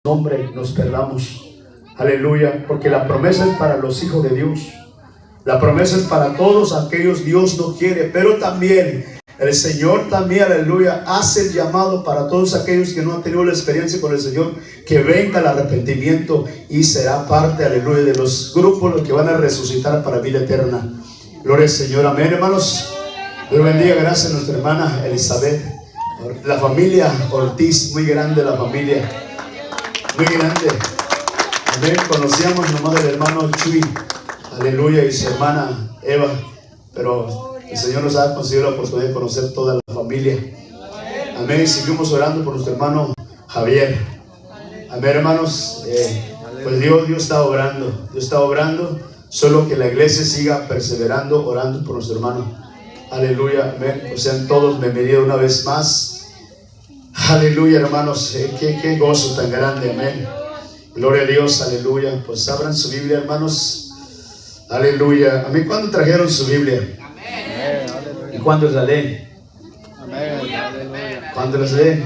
nombre nos perdamos. Aleluya, porque la promesa es para los hijos de Dios. La promesa es para todos aquellos Dios no quiere, pero también el Señor también, aleluya, hace el llamado para todos aquellos que no han tenido la experiencia con el Señor, que venga el arrepentimiento y será parte, aleluya, de los grupos los que van a resucitar para vida eterna. Gloria al Señor, amén, hermanos. Dios bendiga, gracias a nuestra hermana Elizabeth, la familia Ortiz, muy grande la familia, muy grande. Amén. Conocíamos nomás del hermano Chuy, aleluya, y su hermana Eva, pero el Señor nos ha concedido la oportunidad de conocer toda la familia. Amén. Seguimos orando por nuestro hermano Javier. Amén, hermanos. Pues Dios está obrando. Dios está obrando. Solo que la iglesia siga perseverando, orando por nuestro hermano. Aleluya. Amén. Pues sean todos bienvenidos una vez más. Aleluya, hermanos. Qué gozo tan grande. Amén. Gloria a Dios. Aleluya. Pues abran su Biblia, hermanos. Aleluya. Amén. ¿Cuándo trajeron su Biblia? ¿Y cuándo la leen? ¿Cuándo las leen?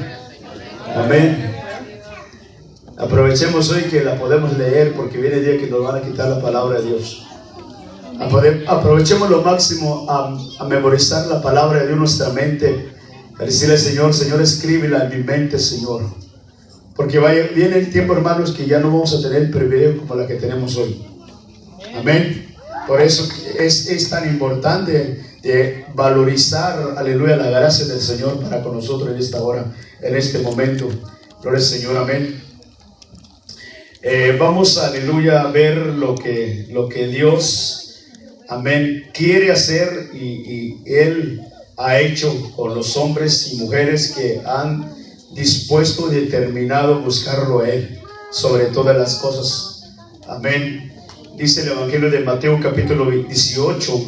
Amén. Aprovechemos hoy que la podemos leer, porque viene el día que nos van a quitar la palabra de Dios. Aprovechemos lo máximo a memorizar la palabra de Dios en nuestra mente, a decirle al Señor: Señor, escríbela en mi mente, Señor, porque viene el tiempo, hermanos, que ya no vamos a tener el privilegio como la que tenemos hoy. Amén. Por eso es tan importante de valorizar, aleluya, la gracia del Señor para con nosotros en esta hora, en este momento. Gloria al Señor, amén. Vamos, aleluya, a ver lo que Dios, amén, quiere hacer y Él ha hecho con los hombres y mujeres que han dispuesto y determinado buscarlo a Él sobre todas las cosas. Amén. Dice el Evangelio de Mateo capítulo 18.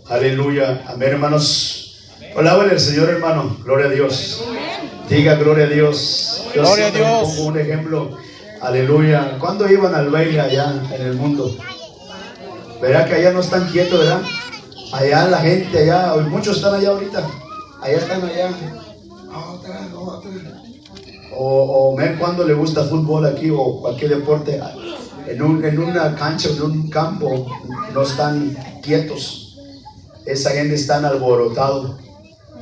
Aleluya, amén, hermanos. Alábale al Señor, hermano. Gloria a Dios. Diga gloria a Dios. Yo gloria a Dios. Pongo un ejemplo. Aleluya. ¿Cuándo iban al baile allá en el mundo? Verá que allá no están quietos, ¿verdad? Allá la gente, allá, muchos están allá ahorita. Allá están allá. Otra. O ver cuándo le gusta fútbol aquí o cualquier deporte. En una cancha, en un campo, no están quietos. Esa gente está alborotada.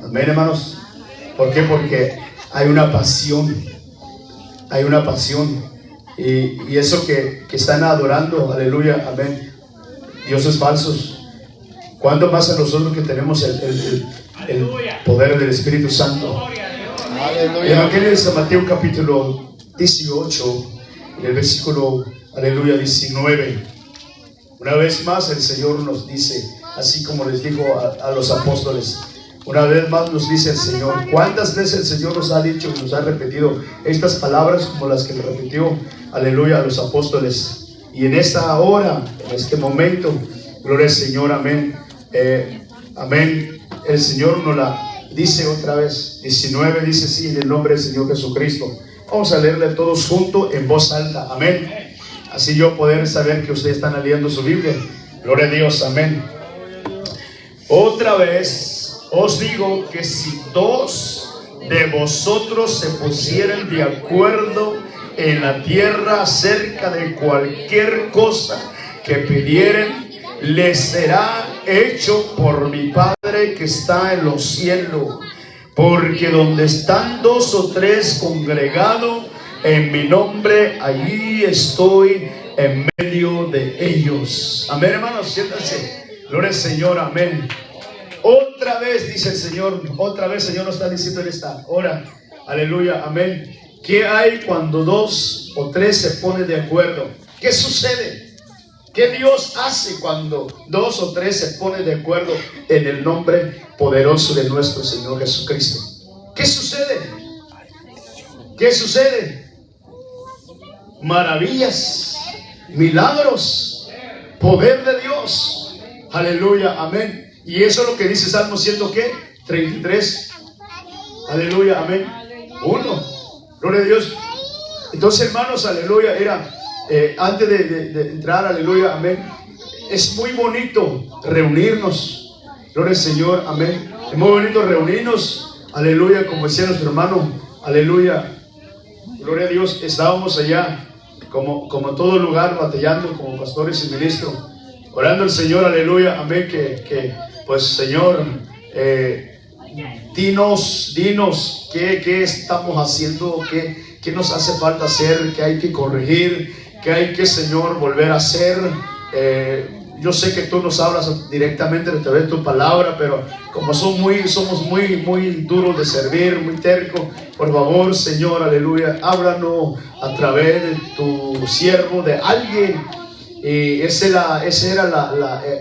Amén, hermanos. ¿Por qué? Porque hay una pasión. Hay una pasión. Y eso que están adorando, aleluya, amén, dioses falsos. ¿Cuánto más a nosotros que tenemos el poder del Espíritu Santo? Aleluya. El Evangelio de San Mateo capítulo 18, en el versículo, aleluya, 19. Una vez más el Señor nos dice, así como les dijo a los apóstoles, una vez más nos dice el Señor. ¿Cuántas veces el Señor nos ha dicho y nos ha repetido estas palabras como las que le repitió, aleluya, a los apóstoles? Y en esta hora, en este momento, gloria al Señor, amén, amén, el Señor nos la dice otra vez. 19 dice así, en el nombre del Señor Jesucristo. Vamos a leerle todos juntos en voz alta, amén. Así yo poder saber que ustedes están leyendo su Biblia. Gloria a Dios, amén. Otra vez os digo que si dos de vosotros se pusieran de acuerdo en la tierra acerca de cualquier cosa que pidieren, les será hecho por mi Padre que está en los cielos. Porque donde están dos o tres congregados en mi nombre, allí estoy en medio de ellos. Amén, hermanos, siéntanse. Gloria al Señor, amén. Otra vez dice el Señor, otra vez el Señor nos está diciendo en esta hora, aleluya, amén. ¿Qué hay cuando dos o tres se ponen de acuerdo? ¿Qué sucede? ¿Qué Dios hace cuando dos o tres se ponen de acuerdo en el nombre poderoso de nuestro Señor Jesucristo? ¿Qué sucede? ¿Qué sucede? Maravillas, milagros, poder de Dios. Aleluya, amén. Y eso es lo que dice Salmo 133. Aleluya, amén. 1. Gloria a Dios. Entonces, hermanos, aleluya, era antes de entrar, aleluya, amén, es muy bonito reunirnos. Gloria al Señor, amén. Es muy bonito reunirnos, aleluya, como decía nuestro hermano, aleluya, gloria a Dios, estábamos allá, como todo lugar, batallando como pastores y ministros, orando al Señor, aleluya, amén, que pues Señor, dinos, qué estamos haciendo, qué nos hace falta hacer, qué hay que corregir, qué hay que, Señor, volver a hacer. Yo sé que tú nos hablas directamente a través de tu palabra, pero como somos muy duros de servir, muy tercos, por favor, Señor, aleluya, háblanos a través de tu siervo, de alguien. Y esa era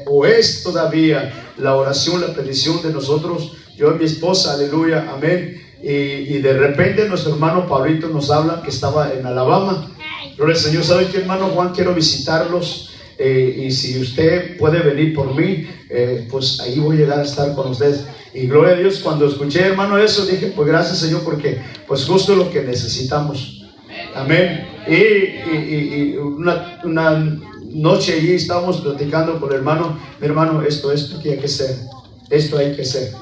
o es todavía la oración, la petición de nosotros, yo y mi esposa, aleluya, amén. Y de repente nuestro hermano Pablito nos habla que estaba en Alabama. Gloria al Señor. ¿Sabe qué, hermano Juan? Quiero visitarlos. Y si usted puede venir por mí, pues ahí voy a llegar a estar con ustedes. Y gloria a Dios, cuando escuché, hermano, eso, dije, pues gracias, Señor, porque pues justo lo que necesitamos. Amén. Y una noche allí estábamos platicando con el hermano, mi hermano, esto que hay que hacer, esto hay que hacer.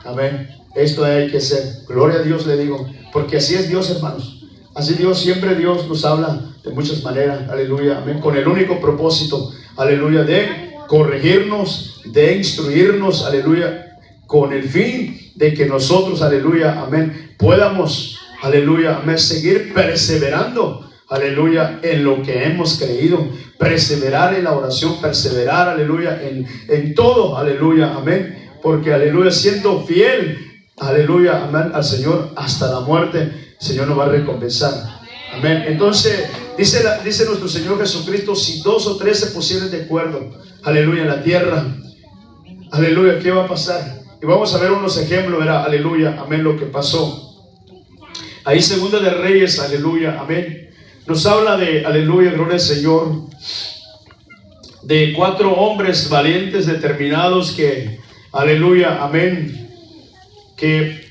Amén. Esto hay que hacer. Gloria a Dios, le digo, porque así es Dios, hermanos. Así siempre Dios nos habla de muchas maneras, aleluya, amén, con el único propósito, aleluya, de corregirnos, de instruirnos, aleluya, con el fin de que nosotros, aleluya, amén, podamos, aleluya, amén, seguir perseverando, aleluya, en lo que hemos creído, perseverar en la oración, perseverar, aleluya, en todo, aleluya, amén, porque, aleluya, siendo fiel, aleluya, amén, al Señor hasta la muerte, el Señor nos va a recompensar. Amén. Entonces, dice nuestro Señor Jesucristo, si 2 o 3 se pusieran de acuerdo, aleluya, en la tierra, aleluya, ¿qué va a pasar? Y vamos a ver unos ejemplos, ¿verdad? Aleluya, amén, lo que pasó. Ahí Segunda de Reyes, aleluya, amén, nos habla de, aleluya, gloria al Señor, de 4 hombres valientes, determinados, que, aleluya, amén, que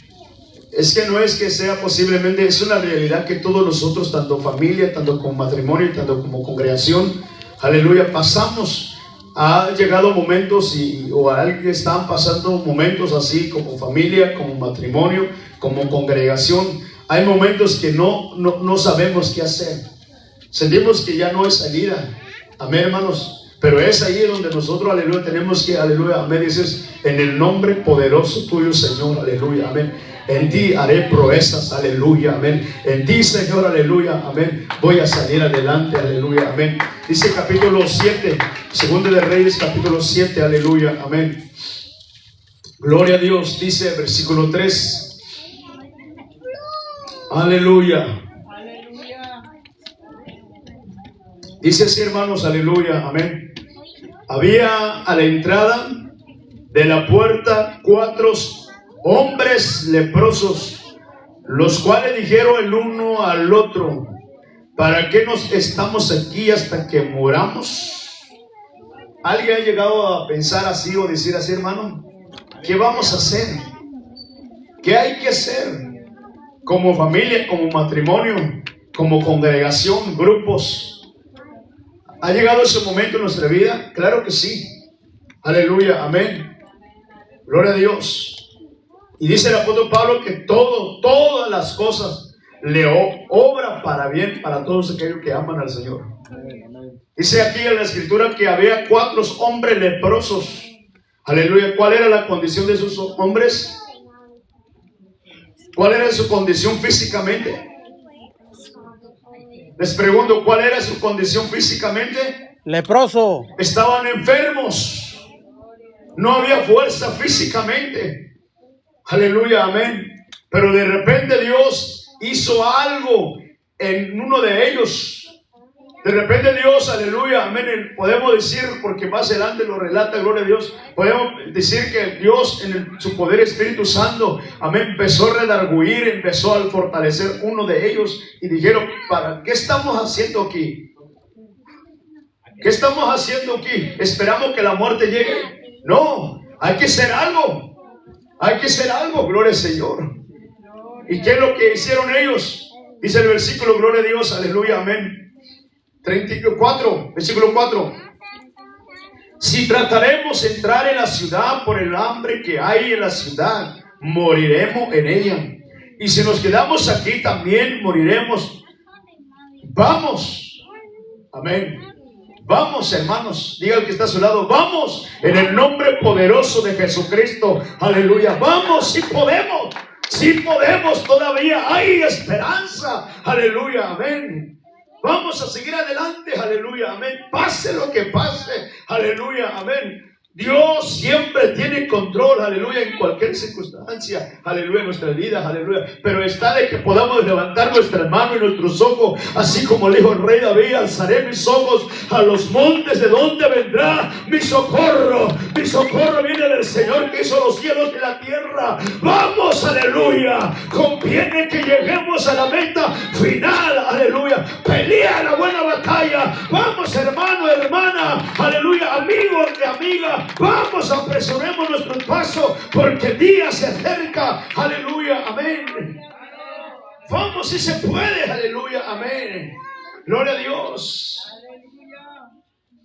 es que no es que sea posiblemente, es una realidad que todos nosotros, tanto familia, tanto como matrimonio, tanto como congregación, aleluya, pasamos. Ha llegado momentos o alguien están pasando momentos así como familia, como matrimonio, como congregación. Hay momentos que no sabemos qué hacer. Sentimos que ya no hay salida. Amén, hermanos. Pero es ahí donde nosotros, aleluya, tenemos que, aleluya, amén, dices, en el nombre poderoso tuyo, Señor, aleluya, amén. En ti haré proezas, aleluya, amén. En ti, Señor, aleluya, amén, voy a salir adelante, aleluya, amén. Dice capítulo 7, Segunda de Reyes, capítulo 7, aleluya, amén. Gloria a Dios, dice versículo 3. Aleluya. Dice así, hermanos, aleluya, amén. Había a la entrada de la puerta 4 hombres leprosos, los cuales dijeron el uno al otro, ¿para qué nos estamos aquí hasta que muramos? ¿Alguien ha llegado a pensar así o decir así, hermano? ¿Qué vamos a hacer? ¿Qué hay que hacer? Como familia, como matrimonio, como congregación, grupos. ¿Ha llegado ese momento en nuestra vida? Claro que sí. Aleluya, amén. Gloria a Dios. Y dice el apóstol Pablo que todas las cosas le obran para bien para todos aquellos que aman al Señor. Dice aquí en la escritura que había 4 hombres leprosos. Aleluya. ¿Cuál era la condición de esos hombres? ¿Cuál era su condición físicamente? Les pregunto, ¿cuál era su condición físicamente? Leproso. Estaban enfermos. No había fuerza físicamente. Aleluya, amén. Pero de repente Dios hizo algo en uno de ellos. De repente Dios, aleluya, amén. Podemos decir, porque más adelante lo relata, gloria a Dios, podemos decir que Dios en su poder Espíritu Santo, amén, empezó a redarguir, empezó a fortalecer uno de ellos y dijeron, ¿para qué estamos haciendo aquí? ¿Qué estamos haciendo aquí? ¿Esperamos que la muerte llegue? No, hay que hacer algo. Hay que hacer algo, gloria al Señor. ¿Y qué es lo que hicieron ellos? Dice el versículo, gloria a Dios, aleluya, amén. 34, versículo 4. Si trataremos de entrar en la ciudad por el hambre que hay en la ciudad, moriremos en ella. Y si nos quedamos aquí también moriremos. Vamos. Amén. Vamos, hermanos. Diga al que está a su lado, vamos en el nombre poderoso de Jesucristo. Aleluya. Vamos, si podemos. Si podemos, todavía hay esperanza. Aleluya. Amén. Vamos a seguir adelante. Aleluya. Amén. Pase lo que pase. Aleluya. Amén. Dios siempre tiene control, aleluya, en cualquier circunstancia, aleluya, en nuestras vidas, aleluya. Pero está de que podamos levantar nuestras manos y nuestros ojos, así como le dijo el rey David: alzaré mis ojos a los montes, ¿de dónde vendrá mi socorro? Mi socorro viene del Señor que hizo los cielos y la tierra. Vamos, aleluya, conviene que lleguemos a la meta final, aleluya. Pelea la buena batalla. Vamos, hermano, hermana, aleluya, amigos y amigas. Vamos, apresuremos nuestro paso, porque el día se acerca. Aleluya, amén. Vamos, si se puede. Aleluya, amén. Gloria a Dios.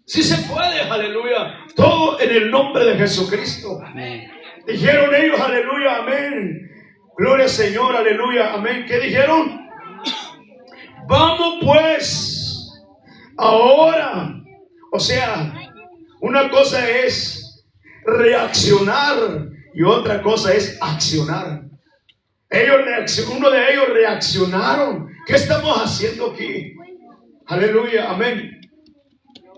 Si se puede, aleluya. Todo en el nombre de Jesucristo. Dijeron ellos, aleluya, amén. Gloria al Señor, aleluya, amén. ¿Qué dijeron? Vamos pues ahora. O sea, una cosa es reaccionar y otra cosa es accionar. Uno de ellos reaccionaron. ¿Qué estamos haciendo aquí? Aleluya, amén.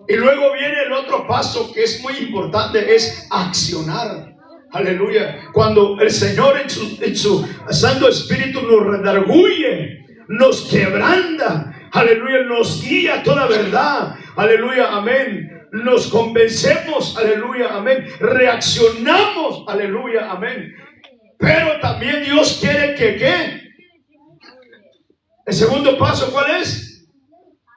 Y luego viene el otro paso que es muy importante, es accionar. Aleluya. Cuando el Señor en su Santo Espíritu nos redarguye, nos quebranta, aleluya, nos guía a toda verdad. Aleluya, amén. Nos convencemos, aleluya, amén. Reaccionamos, aleluya, amén. Pero también Dios quiere que ¿qué? El segundo paso, ¿cuál es?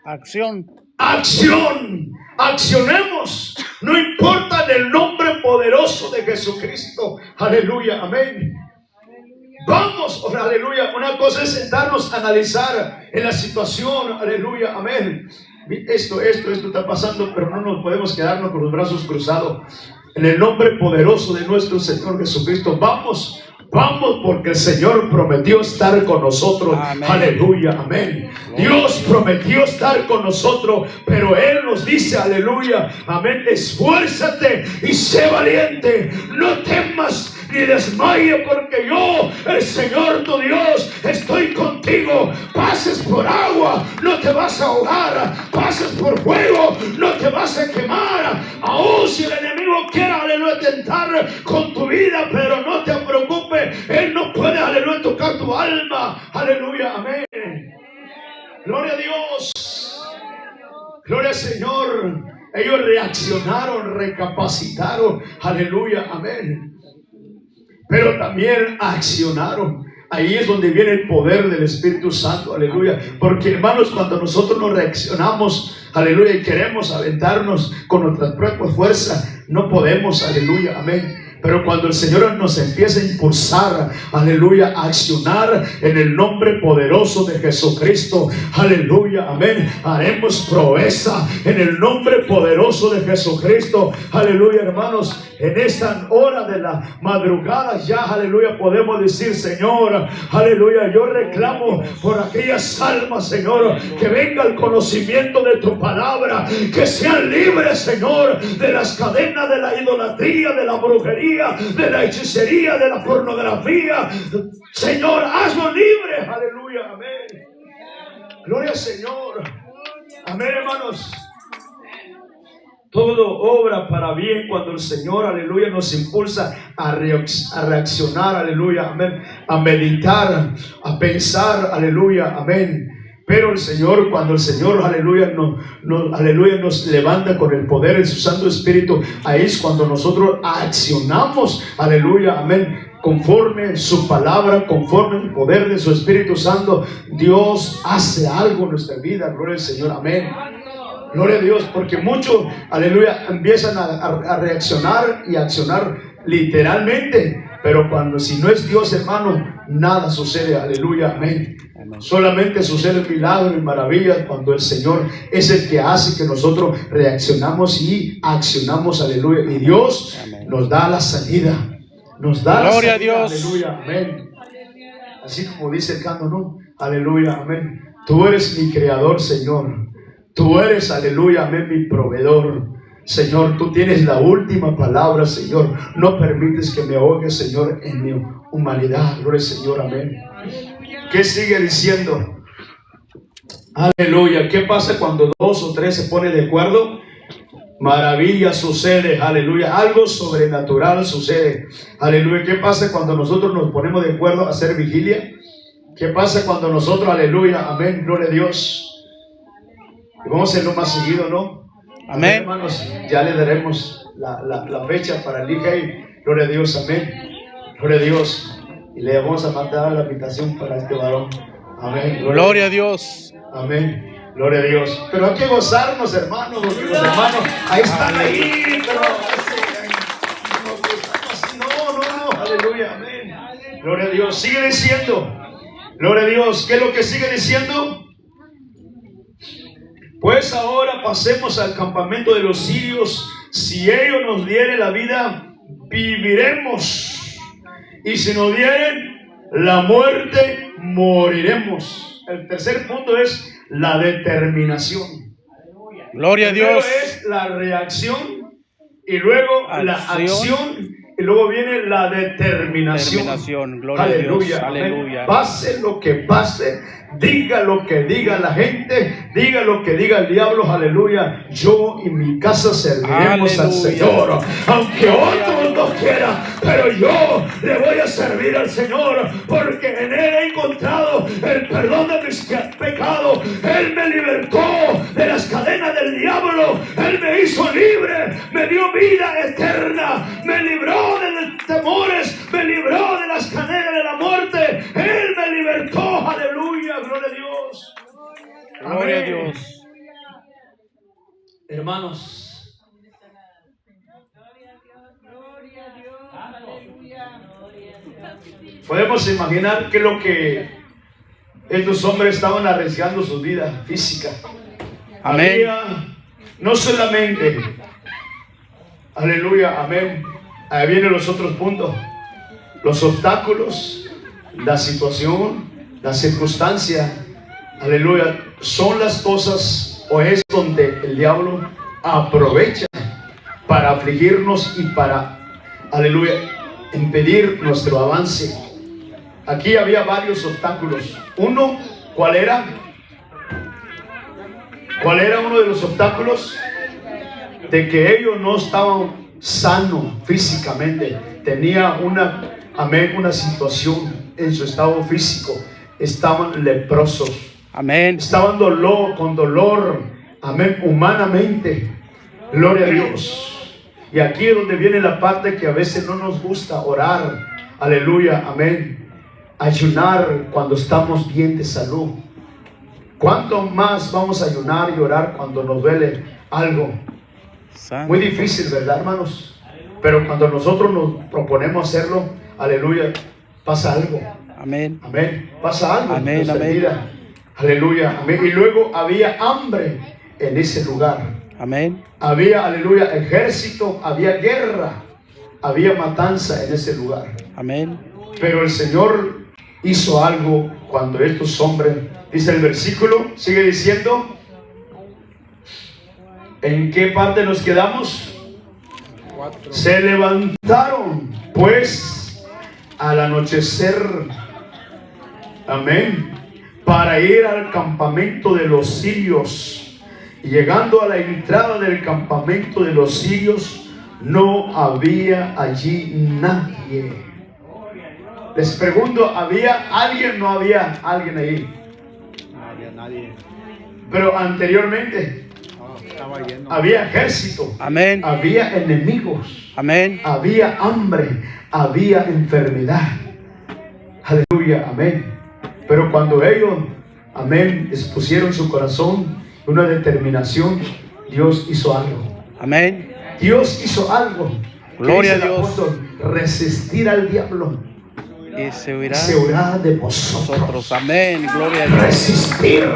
Acción. Acción. Accionemos. No importa el nombre poderoso de Jesucristo. Aleluya, amén. Vamos, aleluya. Una cosa es sentarnos a analizar en la situación, aleluya, amén. Esto está pasando, pero no nos podemos quedarnos con los brazos cruzados. En el nombre poderoso de nuestro Señor Jesucristo, vamos, porque el Señor prometió estar con nosotros. Amén. Aleluya, amén. Dios prometió estar con nosotros, pero Él nos dice, aleluya, amén, esfuérzate y sé valiente, no temas ni desmaye, porque yo, el Señor tu Dios, estoy contigo. Pases por agua, no te vas a ahogar. Pases por fuego, no te vas a quemar. Aún si el enemigo quiera, aleluya, tentar con tu vida, pero no te preocupes, Él no puede, aleluya, tocar tu alma. Aleluya, amén. Gloria a Dios. Gloria al Señor. Ellos reaccionaron, recapacitaron. Aleluya, amén. Pero también accionaron. Ahí es donde viene el poder del Espíritu Santo, aleluya. Porque, hermanos, cuando nosotros nos reaccionamos, aleluya, y queremos aventarnos con nuestras propias fuerzas, no podemos, aleluya, amén. Pero cuando el Señor nos empieza a impulsar, aleluya, a accionar en el nombre poderoso de Jesucristo, aleluya, amén, haremos proeza en el nombre poderoso de Jesucristo, aleluya, hermanos. En esta hora de la madrugada ya, aleluya, podemos decir, Señor, aleluya, yo reclamo por aquellas almas, Señor, que venga el conocimiento de tu palabra, que sean libres, Señor, de las cadenas de la idolatría, de la brujería, de la hechicería, de la pornografía. Señor, hazlo libre, aleluya, amén. Gloria al Señor, amén, hermanos. Todo obra para bien cuando el Señor, aleluya, nos impulsa a reaccionar, aleluya, amén, a meditar, a pensar, aleluya, amén. Pero el Señor, cuando el Señor, aleluya, nos levanta con el poder de su Santo Espíritu, ahí es cuando nosotros accionamos, aleluya, amén, conforme su palabra, conforme el poder de su Espíritu Santo. Dios hace algo en nuestra vida, gloria al Señor, amén. Gloria a Dios, porque muchos, aleluya, empiezan a reaccionar y accionar literalmente, pero si no es Dios, hermano, nada sucede, aleluya, amén. Solamente suceden milagros y maravillas cuando el Señor es el que hace que nosotros reaccionamos y accionamos, aleluya, y Dios nos da la salida, nos da la salida, aleluya, amén. Así como dice el canto, ¿no? Aleluya, amén. Tú eres mi creador, Señor. Tú eres, aleluya, amén, mi proveedor. Señor, tú tienes la última palabra, Señor. No permites que me ahogue, Señor, en mi humanidad. Gloria al Señor, amén. ¿Qué sigue diciendo? Aleluya. ¿Qué pasa cuando 2 o 3 se ponen de acuerdo? Maravilla sucede, aleluya. Algo sobrenatural sucede, aleluya. ¿Qué pasa cuando nosotros nos ponemos de acuerdo a hacer vigilia? ¿Qué pasa cuando nosotros, aleluya, amén, gloria a Dios? Y vamos a hacerlo más seguido, ¿no? Amén, hermanos. Ya le daremos la fecha para el IGEI. Gloria a Dios, amén. Gloria a Dios. Y le vamos a mandar la invitación para este varón. Amén. Gloria a Dios. Amén. Gloria a Dios. Pero hay que gozarnos, hermanos, porque los hermanos ahí están ahí, pero no, aleluya, amén. Gloria a Dios. Sigue diciendo, gloria a Dios. ¿Qué es lo que sigue diciendo? Pues ahora pasemos al campamento de los sirios. Si ellos nos dieren la vida, viviremos. Y si nos dieren la muerte, moriremos. El tercer punto es la determinación. Gloria a Dios. Primero es la reacción y luego la acción y luego viene la determinación. Gloria aleluya, a Dios. Aleluya. Pase lo que pase, diga lo que diga la gente, diga lo que diga el diablo, aleluya. Yo y mi casa serviremos al Señor, aunque otros no quieran, pero yo le voy a servir al Señor, porque en Él he encontrado el perdón de mis pecados. Él me libertó de las cadenas del diablo, Él me hizo libre, me dio vida eterna, me libró de los temores, me libró de las cadenas de la muerte. Él me libertó, aleluya, gloria a Dios. Gloria a Dios. Hermanos, podemos imaginar que lo que estos hombres estaban arriesgando su vida física. Amén. Había no solamente, aleluya, amén. Ahí vienen los otros puntos. Los obstáculos, la situación, la circunstancia, aleluya, son las cosas o es donde el diablo aprovecha para afligirnos y para, aleluya, impedir nuestro avance. Aquí había varios obstáculos. Uno, ¿cuál era? ¿Cuál era uno de los obstáculos? De que ellos no estaban sanos físicamente. Tenía una situación en su estado físico. Estaban leprosos. Amén. Estaban con dolor. Amén. Humanamente. Gloria a Dios. Y aquí es donde viene la parte que a veces no nos gusta orar. Aleluya. Amén. Ayunar cuando estamos bien de salud. ¿Cuánto más vamos a ayunar y orar cuando nos duele algo? Muy difícil, ¿verdad, hermanos? Pero cuando nosotros nos proponemos hacerlo, aleluya, pasa algo. Amén. Amén. Pasa algo. Amén, en nuestra amén. vida. Aleluya. Amén. Y luego había hambre en ese lugar. Amén. Había, aleluya, ejército, había guerra, había matanza en ese lugar. Amén. Pero el Señor hizo algo cuando estos hombres, dice el versículo, sigue diciendo, ¿en qué parte nos quedamos? 4. Se levantaron pues al anochecer, amén, para ir al campamento de los sirios. Y llegando a la entrada del campamento de los sirios, no había allí nadie. Les pregunto, ¿había alguien? No había alguien ahí. No había nadie. Pero anteriormente Estaba lleno. había ejército. Amén. Había enemigos. Amén. Había hambre. Había enfermedad. Aleluya, amén. Pero cuando ellos, amén, expusieron su corazón, una determinación, Dios hizo algo. Amén. Dios hizo algo. Gloria a Dice el Dios. apóstol, resistir al diablo Y se se oirá oirá de vosotros. nosotros. Amén. Gloria a Dios. Resistir,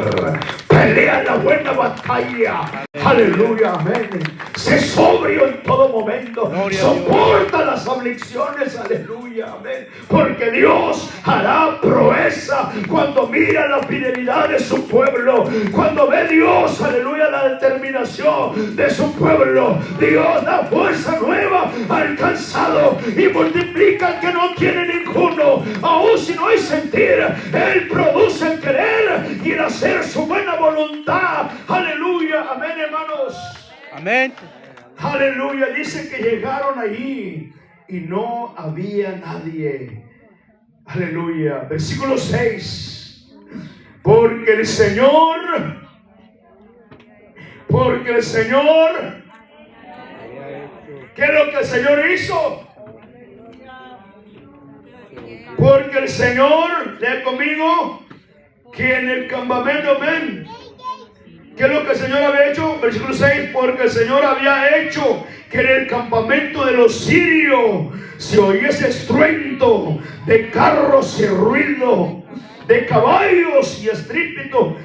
pelea la buena batalla. Aleluya, amén. Sé sobrio en todo momento. Soporta las aflicciones, aleluya, amén. Porque Dios hará proeza cuando mira la fidelidad de su pueblo. Cuando ve Dios, aleluya, la determinación de su pueblo. Dios da fuerza nueva al cansado y multiplica al que no tiene ninguno. Aún si no hay sentir, Él produce el querer y el hacer su buena voluntad. Aleluya, amén, hermanos. Amén. Aleluya. Dice que llegaron allí y no había nadie. Aleluya. Versículo 6. Porque el Señor, ¿qué es lo que el Señor hizo? Porque el Señor, lea conmigo, que en el campamento, amén. ¿Qué es lo que el Señor había hecho? Versículo 6. Porque el Señor había hecho que en el campamento de los sirios se oyese estruendo de carros y ruido de caballos y estrépito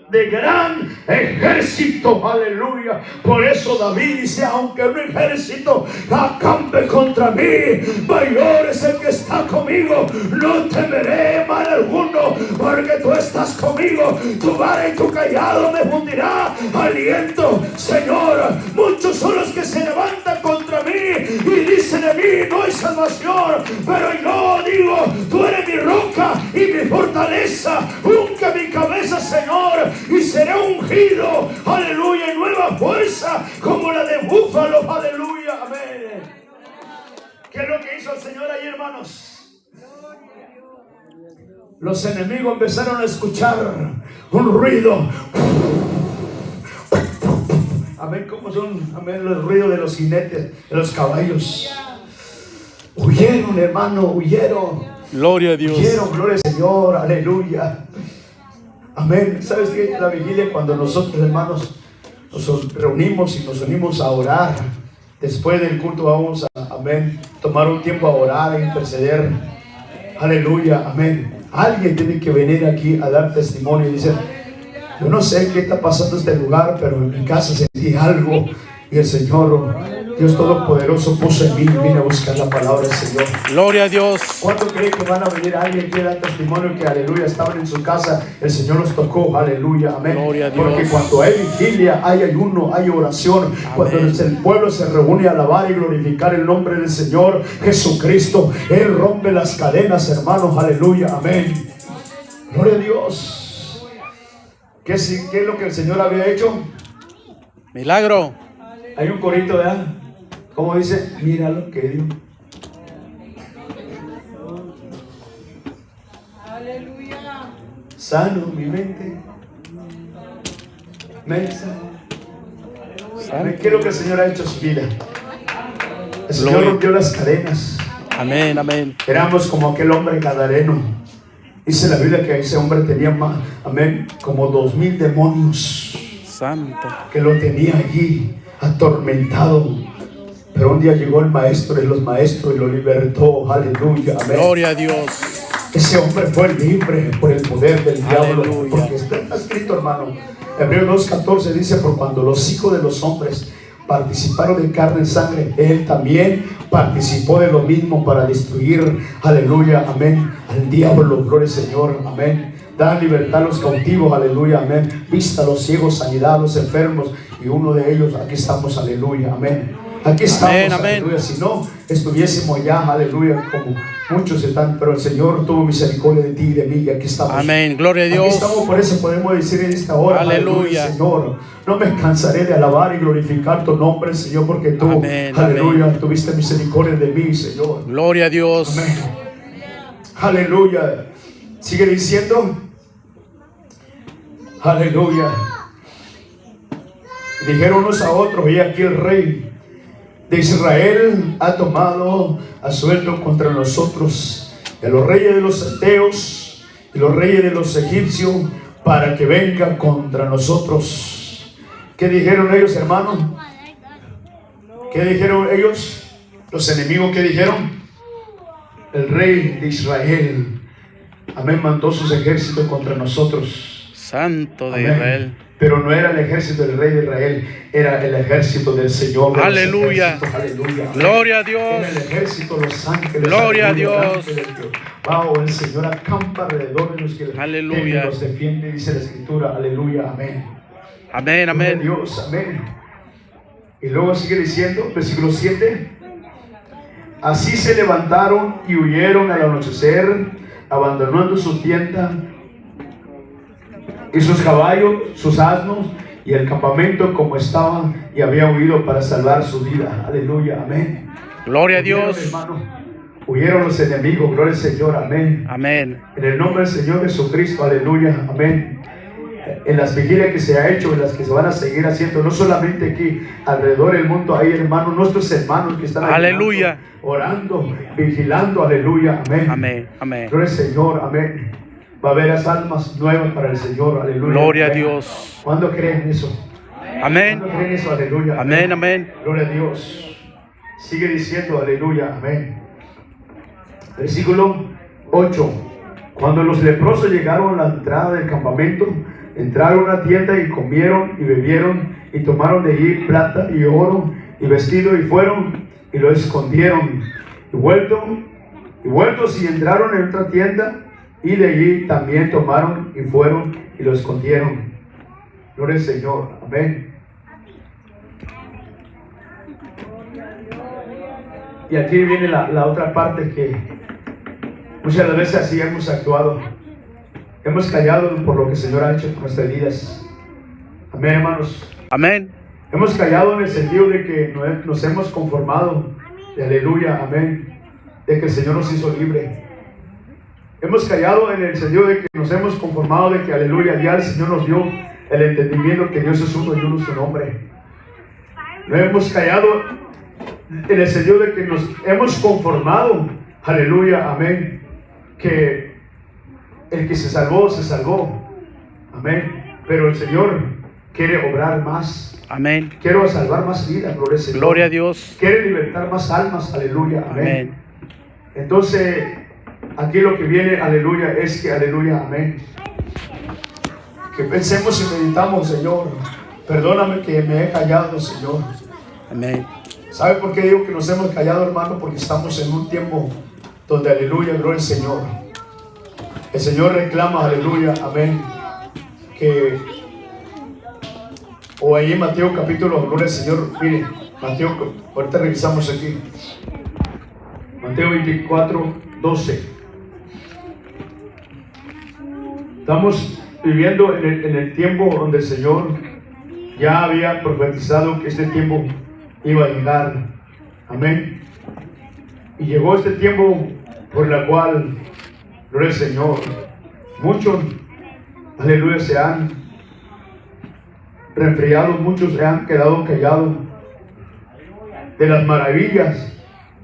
de gran ejército. Aleluya. Por eso David dice: aunque un ejército acampe contra mí, mayor es el que está conmigo. No temeré mal alguno, porque tú estás conmigo. Tu vara y tu callado me fundirá aliento. Señor, muchos son los que se levantan contra mí y dicen de mí: no hay salvación. Pero yo digo: tú eres mi roca y mi fortaleza. Unge mi cabeza, Señor, y seré ungido, aleluya, en nueva fuerza como la de búfalo, aleluya, amén. ¿Qué es lo que hizo el Señor ahí, hermanos? Los enemigos empezaron a escuchar un ruido. Amén. ¿Cómo son, amén, los ruidos de los jinetes, de los caballos? Huyeron, hermano, huyeron. Gloria a Dios. Huyeron, gloria al Señor, aleluya. Amén. ¿Sabes qué? La vigilia, cuando nosotros, hermanos, nos reunimos y nos unimos a orar, después del culto vamos a, amén, tomar un tiempo a orar, a interceder. Aleluya, amén. Alguien tiene que venir aquí a dar testimonio y decir: yo no sé qué está pasando en este lugar, pero en mi casa sentí algo y el Señor, Dios Todopoderoso, puso en mí. Vine a buscar la palabra del Señor. Gloria a Dios. ¿Cuánto creen que van a venir alguien que da testimonio que, aleluya, estaban en su casa, el Señor los tocó? Aleluya, amén. Gloria a Dios. Porque cuando hay vigilia, hay ayuno, hay oración. Amén. Cuando el pueblo se reúne a alabar y glorificar el nombre del Señor Jesucristo, Él rompe las cadenas, hermanos. Aleluya, amén. Gloria a Dios. ¿Qué es lo que el Señor había hecho? Milagro. Hay un corito, ¿verdad? ¿Cómo dice? Mira lo que dio. Aleluya. Sano mi mente. Mesa. ¿Qué es lo que el Señor ha hecho en su vida? El Señor rompió las cadenas. Amén, amén. Éramos como aquel hombre gadareno. Dice la Biblia que ese hombre tenía más, amén, como 2000 demonios. Santo. Que lo tenía allí atormentado. Pero un día llegó el maestro de los maestros y lo libertó. Aleluya, amén. Gloria a Dios. Ese hombre fue libre por el poder del diablo. Aleluya. Porque está escrito, hermano. Hebreos 2:14 dice: por cuando los hijos de los hombres participaron de carne y sangre, Él también participó de lo mismo para destruir, aleluya, amén, al diablo. Gloria al Señor, amén. Da libertad a los cautivos, aleluya, amén. Vista a los ciegos, sanidad a los enfermos. Y uno de ellos, aquí estamos, aleluya, amén. Aquí estamos, amén, aleluya. amén. Si no, estuviésemos ya, aleluya, como muchos están. Pero el Señor tuvo misericordia de ti y de mí, y aquí estamos. Amén, gloria a Dios. Aquí estamos, por eso podemos decir en esta hora, Aleluya. Señor, no me cansaré de alabar y glorificar tu nombre, Señor, porque tú, Amén, aleluya, amén. tuviste misericordia de mí, Señor. Gloria a Dios. Amén. Aleluya. Sigue diciendo, aleluya. Dijeron unos a otros: y aquí el rey de Israel ha tomado asuelto contra nosotros de los reyes de los ateos y los reyes de los egipcios, para que vengan contra nosotros. ¿Qué dijeron ellos, hermanos? ¿Qué dijeron ellos? Los enemigos, ¿qué dijeron? El rey de Israel, amén, mandó sus ejércitos contra nosotros. Santo de Amén. Israel. Pero no era el ejército del rey de Israel, era el ejército del Señor. Aleluya. Aleluya. Gloria a Era Dios. el ejército, los ángeles. Gloria a aleluya, Dios. delante de Jehová. El Señor acampa alrededor de los que Aleluya. los defiende, dice la Escritura. Aleluya. Amén. Amén, Gloria a amén. Dios. Amén. Y luego sigue diciendo, versículo 7. Así se levantaron y huyeron al anochecer, abandonando su tienda y sus caballos, sus asnos y el campamento como estaban, y había huido para salvar su vida. Aleluya, amén. Gloria a Huyeron, Dios. hermano, huyeron los enemigos. Gloria al Señor, amén. Amén. En el nombre del Señor Jesucristo, aleluya, amén. En las vigilias que se ha hecho, en las que se van a seguir haciendo, no solamente aquí, alrededor del mundo, hay hermanos, nuestros hermanos que están Aleluya. orando, vigilando, aleluya, amén. Amén, amén. Gloria al Señor, amén. Va a haber las almas nuevas para el Señor, aleluya. Gloria a amén. Dios. ¿Cuándo creen eso? Amén. ¿Cuándo creen eso? Aleluya. Amén, amén. Gloria a Dios. Sigue diciendo, aleluya, amén. Versículo 8. Cuando los leprosos llegaron a la entrada del campamento, entraron a una tienda y comieron y bebieron y tomaron de allí plata y oro y vestido y fueron y lo escondieron. Y vueltos y entraron en otra tienda y de allí también tomaron y fueron y lo escondieron. Gloria al Señor. Amén. Y aquí viene la otra parte que muchas veces así hemos actuado. Hemos callado por lo que el Señor ha hecho en nuestras vidas. Amén, hermanos. Amén. Hemos callado en el sentido de que nos hemos conformado. Aleluya, amén. De que el Señor nos hizo libre. Hemos callado en el sentido de que nos hemos conformado de que, aleluya, ya el Señor nos dio el entendimiento que Dios es uno y uno su nombre. No hemos callado en el sentido de que nos hemos conformado, aleluya, amén, que el que se salvó, amén, pero el Señor quiere obrar más. Amén. Quiero salvar más vidas, gloria al Señor. Gloria a Dios. Quiere libertar más almas, aleluya, amén. Amén. Entonces, aquí lo que viene, aleluya, es que, aleluya, amén, que pensemos y meditamos, Señor, perdóname que me he callado, Señor. Amén. ¿Sabe por qué digo que nos hemos callado, hermano? Porque estamos en un tiempo donde, aleluya, gloria al Señor. El Señor reclama, aleluya, amén, que, o ahí en Mateo capítulo, gloria al Señor, mire, Mateo, ahorita revisamos aquí, Mateo 24, 12. Estamos viviendo en el tiempo donde el Señor ya había profetizado que este tiempo iba a llegar, amén, y llegó este tiempo por la cual, gloria al Señor, muchos, aleluya, se han resfriado, muchos se han quedado callados de las maravillas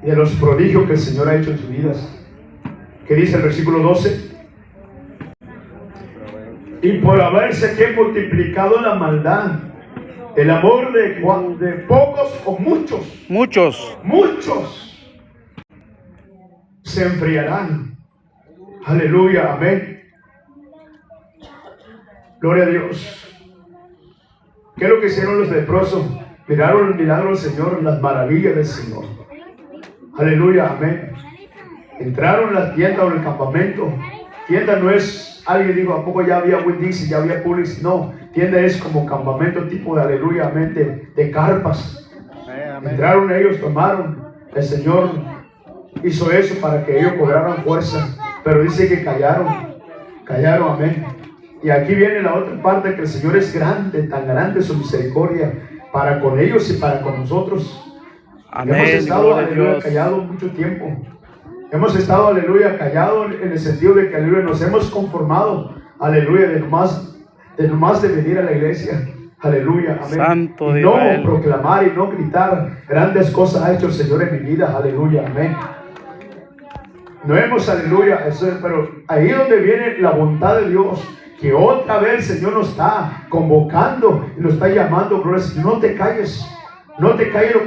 y de los prodigios que el Señor ha hecho en sus vidas. ¿Qué dice el versículo 12? Y por haberse que multiplicado la maldad, el amor de pocos o muchos se enfriarán. Aleluya, amén. Gloria a Dios. ¿Qué es lo que hicieron los leprosos? Miraron el milagro del Señor, las maravillas del Señor. Aleluya, amén. Entraron a la tienda o en el campamento. Tienda no es, alguien dijo, ¿a poco ya había Winn-Dixie, ya había Publix? No, tienda es como campamento tipo de, aleluya, amén, de carpas. Entraron ellos, tomaron. El Señor hizo eso para que ellos cobraran fuerza. Pero dice que callaron, amén. Y aquí viene la otra parte, que el Señor es grande, tan grande su misericordia para con ellos y para con nosotros. Amén. Hemos estado, Gloria a aleluya, Dios. callados mucho tiempo. Hemos estado, aleluya, callados en el sentido de que, aleluya, nos hemos conformado, aleluya, de nomás de venir a la iglesia. Aleluya, amén. Santo de y no Israel. proclamar y no gritar grandes cosas ha hecho el Señor en mi vida. Aleluya, amén. No hemos, aleluya, pero ahí es donde viene la voluntad de Dios, que otra vez el Señor nos está convocando y nos está llamando. Gloria al Señor. No te calles lo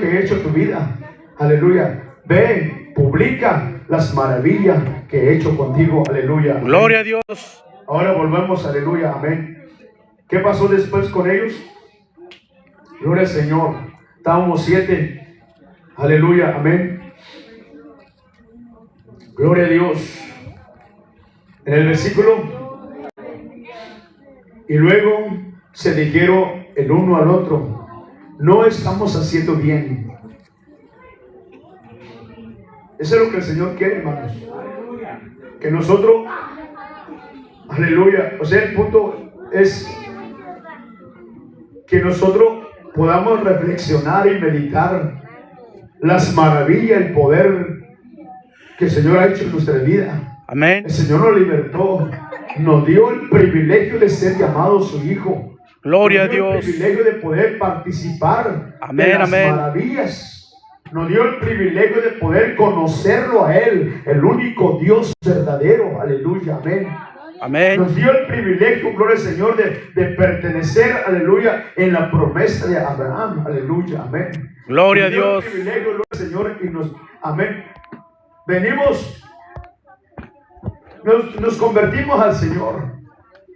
que he hecho en tu vida. Aleluya. Ve, publica las maravillas que he hecho contigo. Aleluya. Gloria a Dios. Ahora volvemos, aleluya, amén. ¿Qué pasó después con ellos? Gloria al Señor. Estábamos 7. Aleluya, amén. Gloria a Dios. En el versículo, y luego se dijeron el uno al otro, no estamos haciendo bien. Eso es lo que el Señor quiere, hermanos. Que nosotros, aleluya, o sea, el punto es que nosotros podamos reflexionar y meditar las maravillas, el poder que el Señor ha hecho en nuestra vida. Amén. El Señor nos libertó, nos dio el privilegio de ser llamados su hijo. Gloria a Nos dio Dios. el privilegio de poder participar Amén, de las amén. maravillas. Nos dio el privilegio de poder conocerlo a Él, el único Dios verdadero. Aleluya, amén. Amén. Nos dio el privilegio, gloria al Señor, de pertenecer, aleluya, en la promesa de Abraham. Aleluya, amén. Gloria a Nos dio Dios. el privilegio, gloria al Señor, y amén. Venimos, nos convertimos al Señor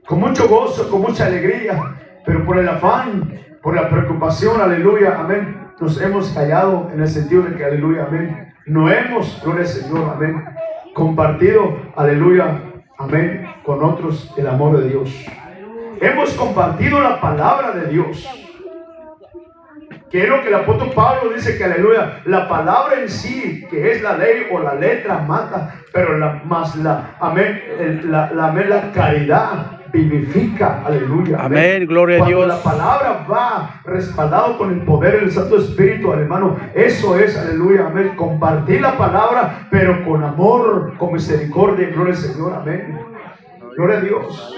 con mucho gozo, con mucha alegría, pero por el afán, por la preocupación, aleluya, amén, nos hemos callado en el sentido de que, aleluya, amén, no hemos, gloria al Señor, amén, compartido, aleluya, amén, con otros el amor de Dios. Hemos compartido la palabra de Dios, que es lo que el apóstol Pablo dice, que aleluya, la palabra en sí, que es la ley o la letra, mata, pero la caridad vivifica, aleluya, Amén, gloria a Cuando Dios. la palabra va respaldado con el poder del Santo Espíritu, hermano, eso es, aleluya, amén, compartir la palabra, pero con amor, con misericordia, gloria al Señor, amén, gloria a Dios.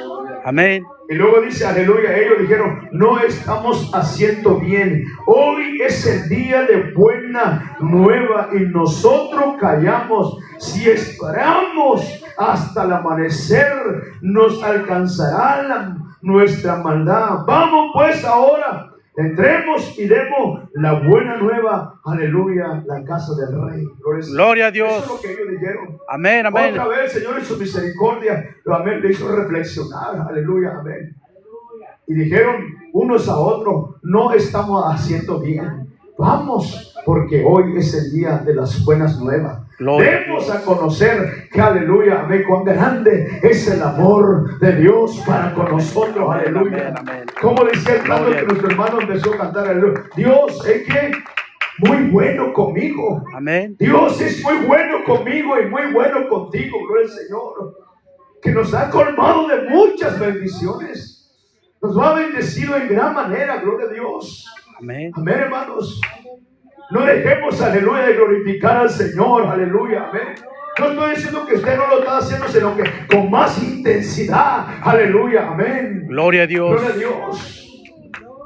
Amén. Y luego dice, aleluya, ellos dijeron, no estamos haciendo bien. Hoy es el día de buena nueva y nosotros callamos. Si esperamos hasta el amanecer, nos alcanzará nuestra maldad. Vamos pues ahora, entremos y demos la buena nueva, aleluya, la casa del rey. Gloria a Dios. Eso es lo que ellos dijeron. Amén, amén. Otra vez, Señor, en su misericordia, amén, le hizo reflexionar, aleluya, amén. Y dijeron unos a otros, no estamos haciendo bien. Vamos, porque hoy es el día de las buenas nuevas. Demos a conocer que, aleluya, amén, cuán grande es el amor de Dios para con nosotros, aleluya. Como decía el canto que nuestro hermano empezó a cantar, aleluya. Dios es que muy bueno conmigo. Amén. Dios es muy bueno conmigo y muy bueno contigo, gloria al Señor, que nos ha colmado de muchas bendiciones. Nos ha bendecido en gran manera, gloria a Dios. Amén. Amén, hermanos. No dejemos, aleluya, de glorificar al Señor, aleluya, amén. No estoy diciendo que usted no lo está haciendo, sino que con más intensidad, aleluya, amén. Gloria a Dios. Gloria a Dios.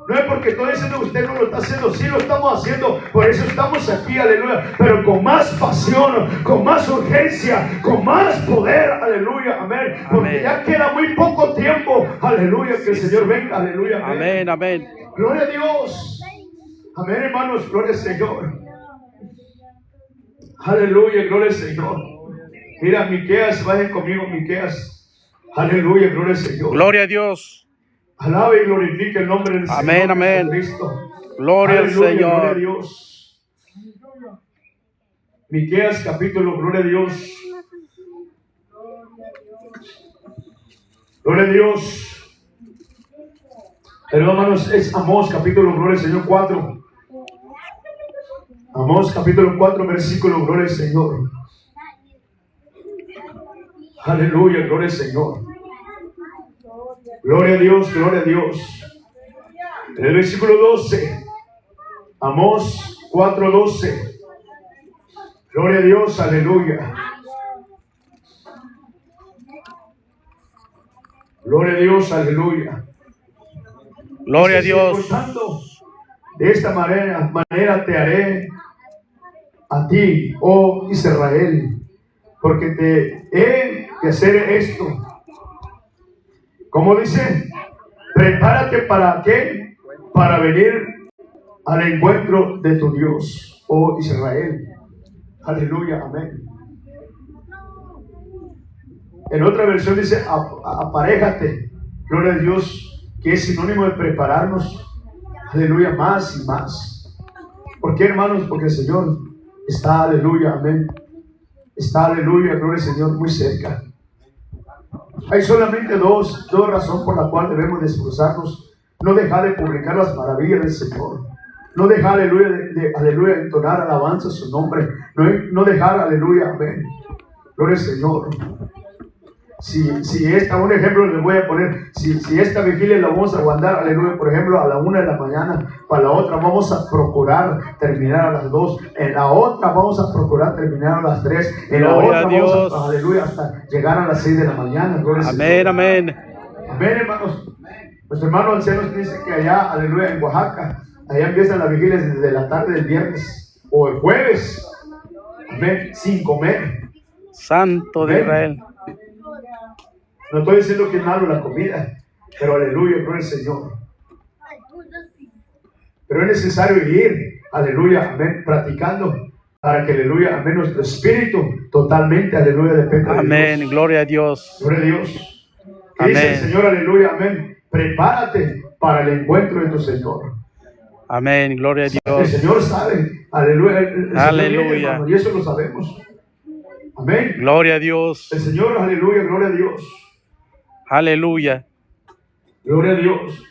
No es porque estoy diciendo que usted no lo está haciendo, sí lo estamos haciendo, por eso estamos aquí, aleluya, pero con más pasión, con más urgencia, con más poder, aleluya, amén, porque Amén. ya queda muy poco tiempo, aleluya, que el Señor venga, aleluya, Amén, amén. Gloria a Dios, amén, hermanos, gloria al Señor, aleluya, gloria al Señor. Mira, Miqueas, vayan conmigo, Miqueas, aleluya, gloria al Señor. Gloria a Dios. Alabe y glorifique el nombre del Amén, Señor amén. Jesucristo. Gloria al Aleluya, Señor. gloria a Dios. Miqueas capítulo, gloria a Dios. Gloria a Dios. Pero hermanos, es Amós capítulo, gloria al Señor 4. Amós capítulo 4, versículo, gloria al Señor. Aleluya, gloria al Señor. Gloria a Dios, gloria a Dios. En el versículo 12, Amós 4:12. Gloria a Dios, aleluya. Gloria a Dios, aleluya. Gloria a Dice, Dios. por tanto, de esta manera te haré a ti, oh Israel, porque te he de hacer esto. ¿Cómo dice? Prepárate para qué? Para venir al encuentro de tu Dios, oh Israel. Aleluya, amén. En otra versión dice, aparéjate, gloria a Dios, que es sinónimo de prepararnos, aleluya, más y más. ¿Por qué, hermanos? Porque el Señor está, aleluya, amén, está, aleluya, gloria al Señor, muy cerca. Hay solamente dos razones por las cuales debemos de esforzarnos: no dejar de publicar las maravillas del Señor, no dejar, aleluya, aleluya, entonar alabanza a su nombre, no dejar, aleluya, amén, gloria al Señor. Si esta, un ejemplo les voy a poner, si esta vigilia la vamos a aguantar, aleluya, por ejemplo, a la 1 de la mañana, para la otra vamos a procurar terminar a las 2, en la otra vamos a procurar terminar a las 3, en la otra vamos a, aleluya, hasta llegar a las 6 de la mañana, gloria al Señor. Amén, amén. Amén, hermanos. Nuestro hermano anciano dice que allá, aleluya, en Oaxaca, allá empiezan las vigilias desde la tarde del viernes o el jueves, amén, sin comer. Santo de Israel. No estoy diciendo que es malo la comida, pero aleluya, gloria al Señor. Pero es necesario ir, aleluya, amén, practicando, para que, aleluya, amén, nuestro espíritu totalmente, aleluya, dependa de Dios. Amén, gloria a Dios. Gloria a Dios. Amén. Dice el Señor, aleluya, amén, prepárate para el encuentro de tu Señor. Amén, gloria a El Dios. Señor sabe, aleluya, el Señor Aleluya. viene, hermano, y eso lo sabemos. Amén. Gloria a Dios. El Señor, aleluya, gloria a Dios. Aleluya. Gloria a Dios.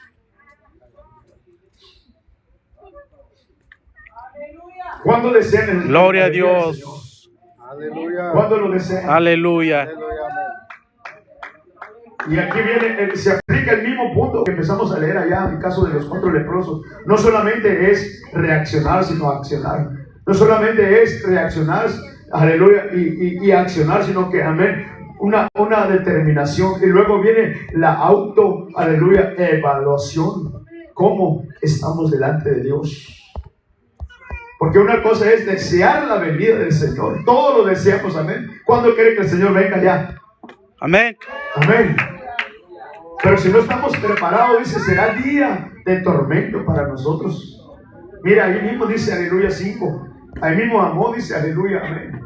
¿Cuándo desean el Gloria a el día del Dios. Señor? ¿Cuándo lo desean? Aleluya. Y aquí viene, se aplica el mismo punto que empezamos a leer allá en el caso de los 4 leprosos. No solamente es reaccionar, sino accionar. No solamente es reaccionar, aleluya, y accionar, sino que, amén, una determinación. Y luego viene la aleluya, evaluación. ¿Cómo estamos delante de Dios? Porque una cosa es desear la venida del Señor. Todos lo deseamos, amén. ¿Cuándo quiere que el Señor venga ya? Amén. Amén. Pero si no estamos preparados, dice, será día de tormento para nosotros. Mira, ahí mismo dice, aleluya, 5. Ahí mismo amó, dice, aleluya, amén.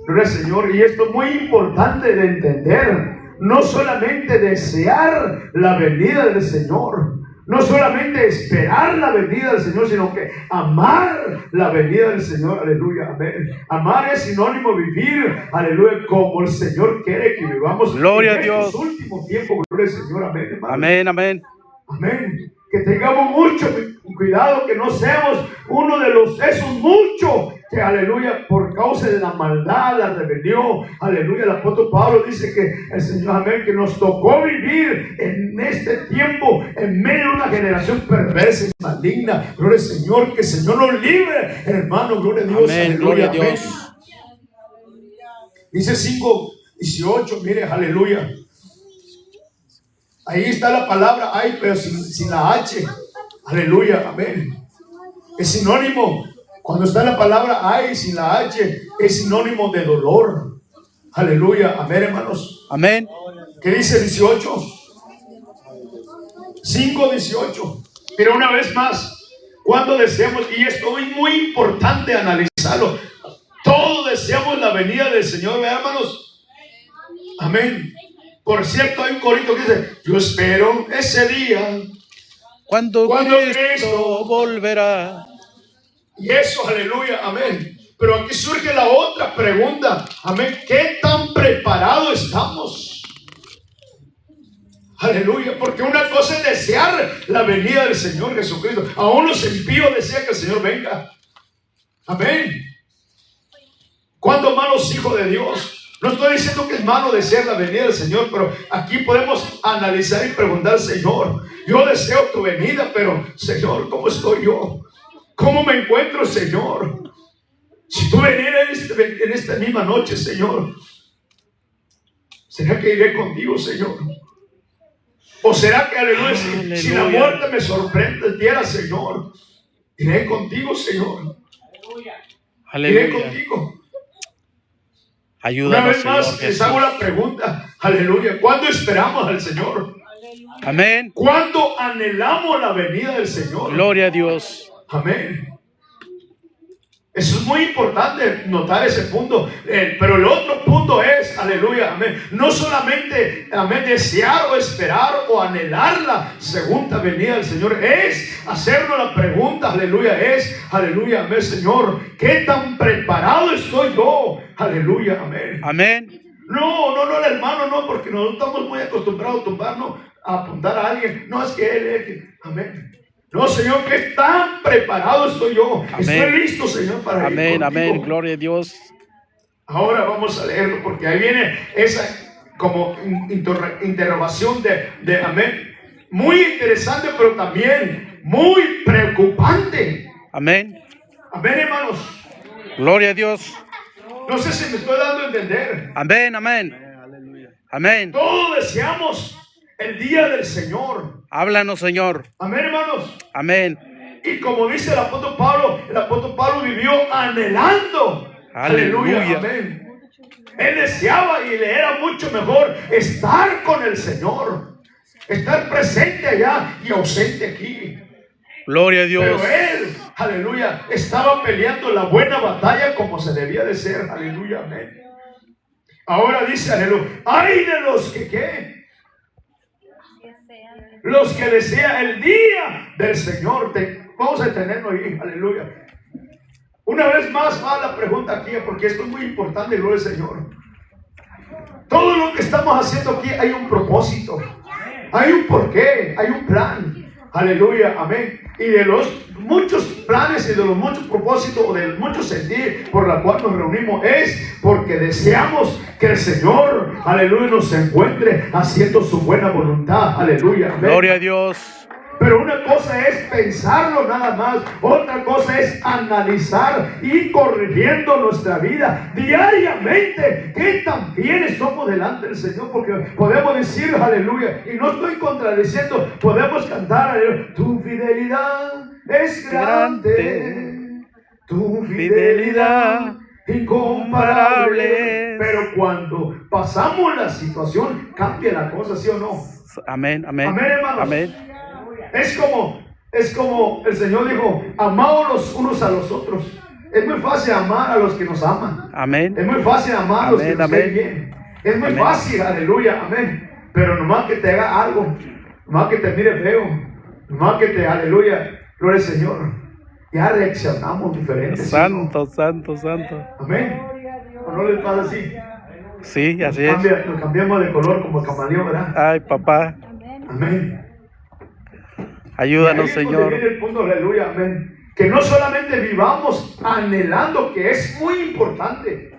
Gloria al Señor. Y esto es muy importante de entender. No solamente desear la venida del Señor, no solamente esperar la venida del Señor, sino que amar la venida del Señor, aleluya, amén. Amar es sinónimo de vivir, aleluya, como el Señor quiere que vivamos. Gloria a en Dios. estos últimos tiempos, gloria al Señor, amén, hermano. Amén, amén. Amén. Que tengamos mucho cuidado, que no seamos uno de esos muchos que, aleluya, por causa de la maldad, la rebelión, aleluya, el apóstol Pablo dice que el Señor, amén, que nos tocó vivir en este tiempo en medio de una generación perversa y maligna. Gloria al Señor, que el Señor nos libre, hermano, gloria a Dios. Amén, aleluya, gloria a amén. Dios. Dice 5:18, mire, aleluya. Ahí está la palabra ay, pero sin la H. Aleluya, amén. Es sinónimo. Cuando está la palabra ay sin la H, es sinónimo de dolor. Aleluya, amén, hermanos. Amén. ¿Qué dice 18? 5:18. Pero una vez más, cuando deseamos, y esto es muy importante analizarlo, todos deseamos la venida del Señor, ¿verdad, hermanos? Amén. Por cierto, hay un corito que dice, yo espero ese día Cuando Cristo Cristo volverá. y eso, aleluya, amén. Pero aquí surge la otra pregunta, amén, ¿qué tan preparados estamos? Aleluya, porque una cosa es desear la venida del Señor Jesucristo. Aún los impíos desean que el Señor venga. Amén. ¿Cuántos malos hijos de Dios? No estoy diciendo que es malo desear la venida del Señor, pero aquí podemos analizar y preguntar, Señor, yo deseo tu venida, pero Señor, ¿cómo estoy yo? ¿Cómo me encuentro, Señor? Si tú vinieras en esta misma noche, Señor, ¿será que iré contigo, Señor? ¿O será que, aleluya, si la muerte me sorprendiera, Señor, iré contigo, Señor? Aleluya. Iré contigo. Una Ayúdanos, vez Señor más, les Jesús. hago la pregunta, aleluya, ¿cuándo esperamos al Señor? Amén. ¿Cuándo anhelamos la venida del Señor? Gloria a Dios. Amén. Eso es muy importante notar ese punto. Pero el otro punto es, aleluya, amén, no solamente, amén, desear o esperar o anhelar la segunda venida del Señor, es hacernos la pregunta, aleluya, aleluya, amén, Señor, ¿qué tan preparado estoy yo? Aleluya, amén. Amén. No, hermano, no, porque nosotros estamos muy acostumbrados a tumbarnos, a apuntar a alguien. No, es que él, amén. No, Señor, ¿qué tan preparado estoy yo? Amén. Estoy listo, Señor, para ir Amén, contigo. amén. Gloria a Dios. Ahora vamos a leerlo, porque ahí viene esa como interrogación de amén. Muy interesante, pero también muy preocupante. Amén. Amén, hermanos. Gloria a Dios. No sé si me estoy dando a entender. Amén, amén. Amén. Todos deseamos el día del Señor. Háblanos, Señor. Amén, hermanos. Amén. Y como dice el apóstol Pablo vivió anhelando. Aleluya. Aleluya. Amén. Él deseaba y le era mucho mejor estar con el Señor, estar presente allá y ausente aquí. Gloria a Dios. Pero él, aleluya, estaba peleando la buena batalla como se debía de ser. Aleluya, amén. Ahora dice, aleluya, ay de los que ¿qué? Los que desean el día del Señor. Vamos a detenernos ahí, aleluya. Una vez más va la pregunta aquí, porque esto es muy importante, gloria al Señor. Todo lo que estamos haciendo aquí hay un propósito, hay un porqué, hay un plan. Aleluya, amén. Y de los muchos planes y de los muchos propósitos o de muchos sentir por la cual nos reunimos es porque deseamos que el Señor, aleluya, nos encuentre haciendo su buena voluntad. Aleluya, amén. Gloria a Dios. Pero una cosa es pensarlo nada más, otra cosa es analizar y corrigiendo nuestra vida diariamente. ¿Qué tan fieles somos delante del Señor? Porque podemos decir aleluya, y no estoy contradiciendo, podemos cantar aleluya, tu fidelidad es grande, tu fidelidad incomparable. Pero cuando pasamos la situación, cambia la cosa, ¿sí o no? Amén, amén. Amén, hermanos. Amén. Es como el Señor dijo, amaos los unos a los otros. Es muy fácil amar a los que nos aman. Amén. Es muy fácil amar a los que nos Amén, ven bien. Es muy amén. fácil, aleluya, amén. Pero nomás que te haga algo, nomás que te mire feo, nomás que te, aleluya, gloria al Señor, ya reaccionamos diferentes. Santo, santo, santo. Amén. ¿O no les pasa así? Sí, así es. Nos cambiamos de color como camaleón, ¿verdad? Ay, papá. Amén. Ayúdanos, Y ahí es donde Señor. viene el punto, aleluya, amén. Que no solamente vivamos anhelando, que es muy importante,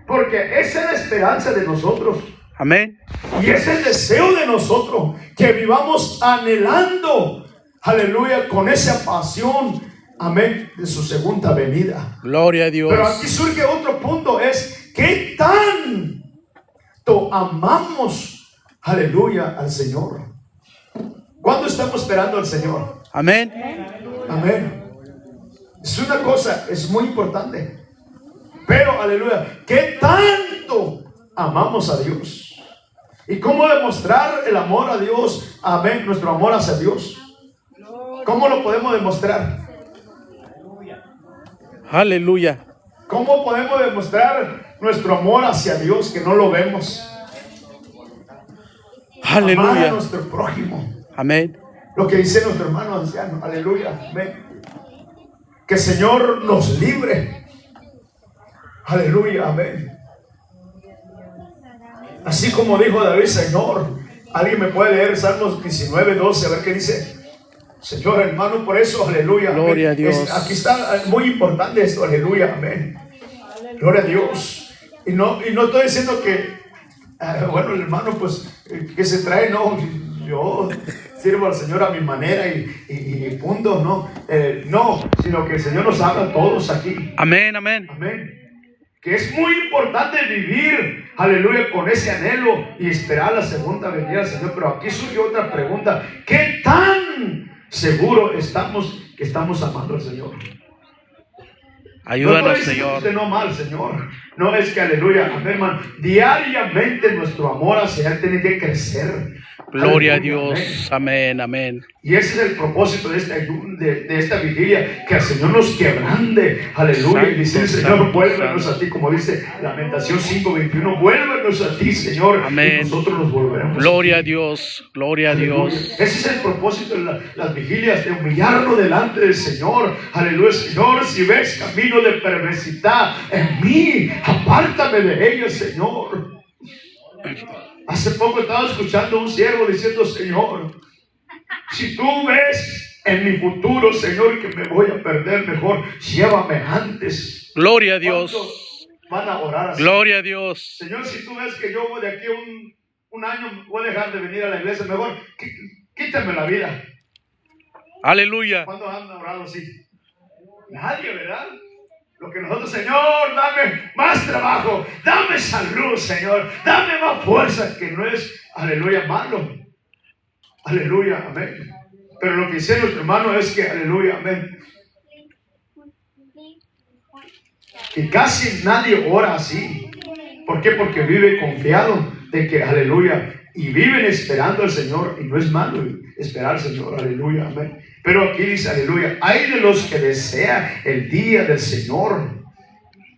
porque esa es la esperanza de nosotros. Amén. Y es el deseo de nosotros, que vivamos anhelando, aleluya, con esa pasión, amén, de su segunda venida. Gloria a Dios. Pero aquí surge otro punto, es ¿qué tanto amamos, aleluya, al Señor? ¿Cuándo estamos esperando al Señor? Amén. Amén. Es una cosa, es muy importante. Pero, aleluya, ¿qué tanto amamos a Dios? ¿Y cómo demostrar el amor a Dios? Amén, nuestro amor hacia Dios. ¿Cómo lo podemos demostrar? Aleluya. ¿Cómo podemos demostrar nuestro amor hacia Dios que no lo vemos? Amar a Aleluya. nuestro prójimo. Amén. Lo que dice nuestro hermano anciano. Aleluya. Amén. Que el Señor nos libre. Aleluya. Amén. Así como dijo David, Señor. Alguien me puede leer Salmos 19, 12, a ver qué dice. Señor, hermano, por eso, aleluya. Gloria amén. a Dios. Aquí está muy importante esto, aleluya. Amén. Gloria a Dios. Y no estoy diciendo que, bueno, el hermano, pues, que se trae, no. Yo sirvo al Señor a mi manera y punto, no. No, sino que el Señor nos habla a todos aquí. Amén, amén. Amén. Que es muy importante vivir, aleluya, con ese anhelo y esperar la segunda venida del Señor. Pero aquí surgió otra pregunta. ¿Qué tan seguro estamos que estamos amando al Señor? Ayúdanos, no estoy diciendo Señor. que usted no ama al Señor. No es que, aleluya, amén, hermano. Diariamente nuestro amor hacia Él tiene que crecer. Gloria a Aleluya, Dios. Amén, amén. Y ese es el propósito de esta vigilia, que el Señor nos quebrante, aleluya, y dice el Señor, Santo, vuélvenos santo. a ti, como dice Lamentación 5:21, vuélvenos a ti, Señor, Amén. y nosotros nos volveremos. Gloria a Dios, gloria a Aleluya. Dios. Ese es el propósito de las vigilias, de humillarnos delante del Señor. Aleluya, Señor, si ves camino de perversidad en mí, apártame de ella, Señor. Hace poco estaba escuchando a un siervo diciendo, Señor, si tú ves en mi futuro, Señor, que me voy a perder, mejor llévame antes. Gloria a Dios. ¿Cuántos van a orar así? Gloria a Dios. Señor, si tú ves que yo voy de aquí un año, voy a dejar de venir a la iglesia, mejor quítame la vida. Aleluya. ¿Cuándo han orado así? Nadie, ¿verdad? Lo que nosotros, Señor, dame más trabajo, dame salud, Señor, dame más fuerza, que no es, aleluya, malo. Aleluya, amén. Pero lo que dice nuestro hermano es que, aleluya, amén, que casi nadie ora así. ¿Por qué? Porque vive confiado de que, aleluya, y viven esperando al Señor, y no es malo esperar al Señor, aleluya, amén. Pero aquí dice, aleluya, hay de los que desean el día del Señor.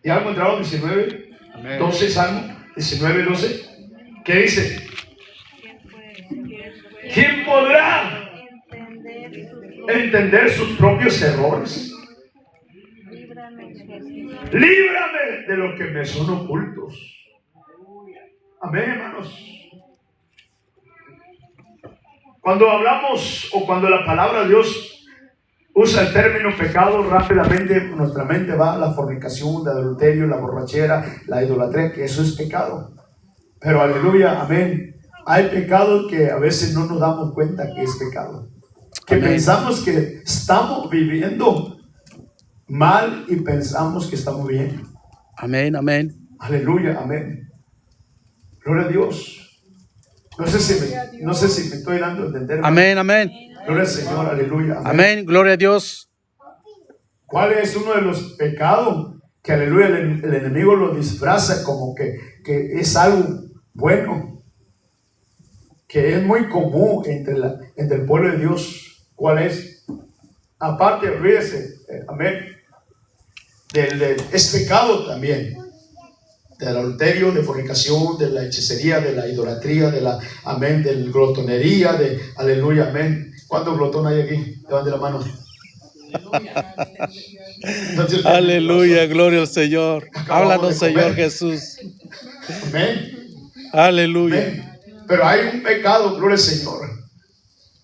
¿Ya encontraron 19? Amén. 12, Salmo 19, 12. ¿Qué dice? ¿Quién podrá entender sus propios errores? Líbrame de lo que me son ocultos. Amén, hermanos. Cuando hablamos o cuando la palabra de Dios usa el término pecado, rápidamente nuestra mente va a la fornicación, el adulterio, la borrachera, la idolatría, que eso es pecado. Pero aleluya, amén. Hay pecados que a veces no nos damos cuenta que es pecado. Que Amén. pensamos que estamos viviendo mal y pensamos que estamos bien. Amén, amén. Aleluya, amén. Gloria a Dios. No sé si me estoy dando a entender. Amén, amén. Gloria al Señor, aleluya. Amén. Amén, gloria a Dios. ¿Cuál es uno de los pecados que, aleluya, el enemigo lo disfraza como que es algo bueno? Que es muy común entre el pueblo de Dios. ¿Cuál es? Aparte, olvídese, amén, es pecado también. Del adulterio, de fornicación, de la hechicería, de la idolatría, amén, de glotonería, aleluya, amén. ¿Cuántos glotón hay aquí? Levante la mano. Entonces, Aleluya, gloria al Señor. Acabamos Háblanos, de Señor comer. Jesús. Amén. Aleluya. Amén. Pero hay un pecado, gloria al Señor,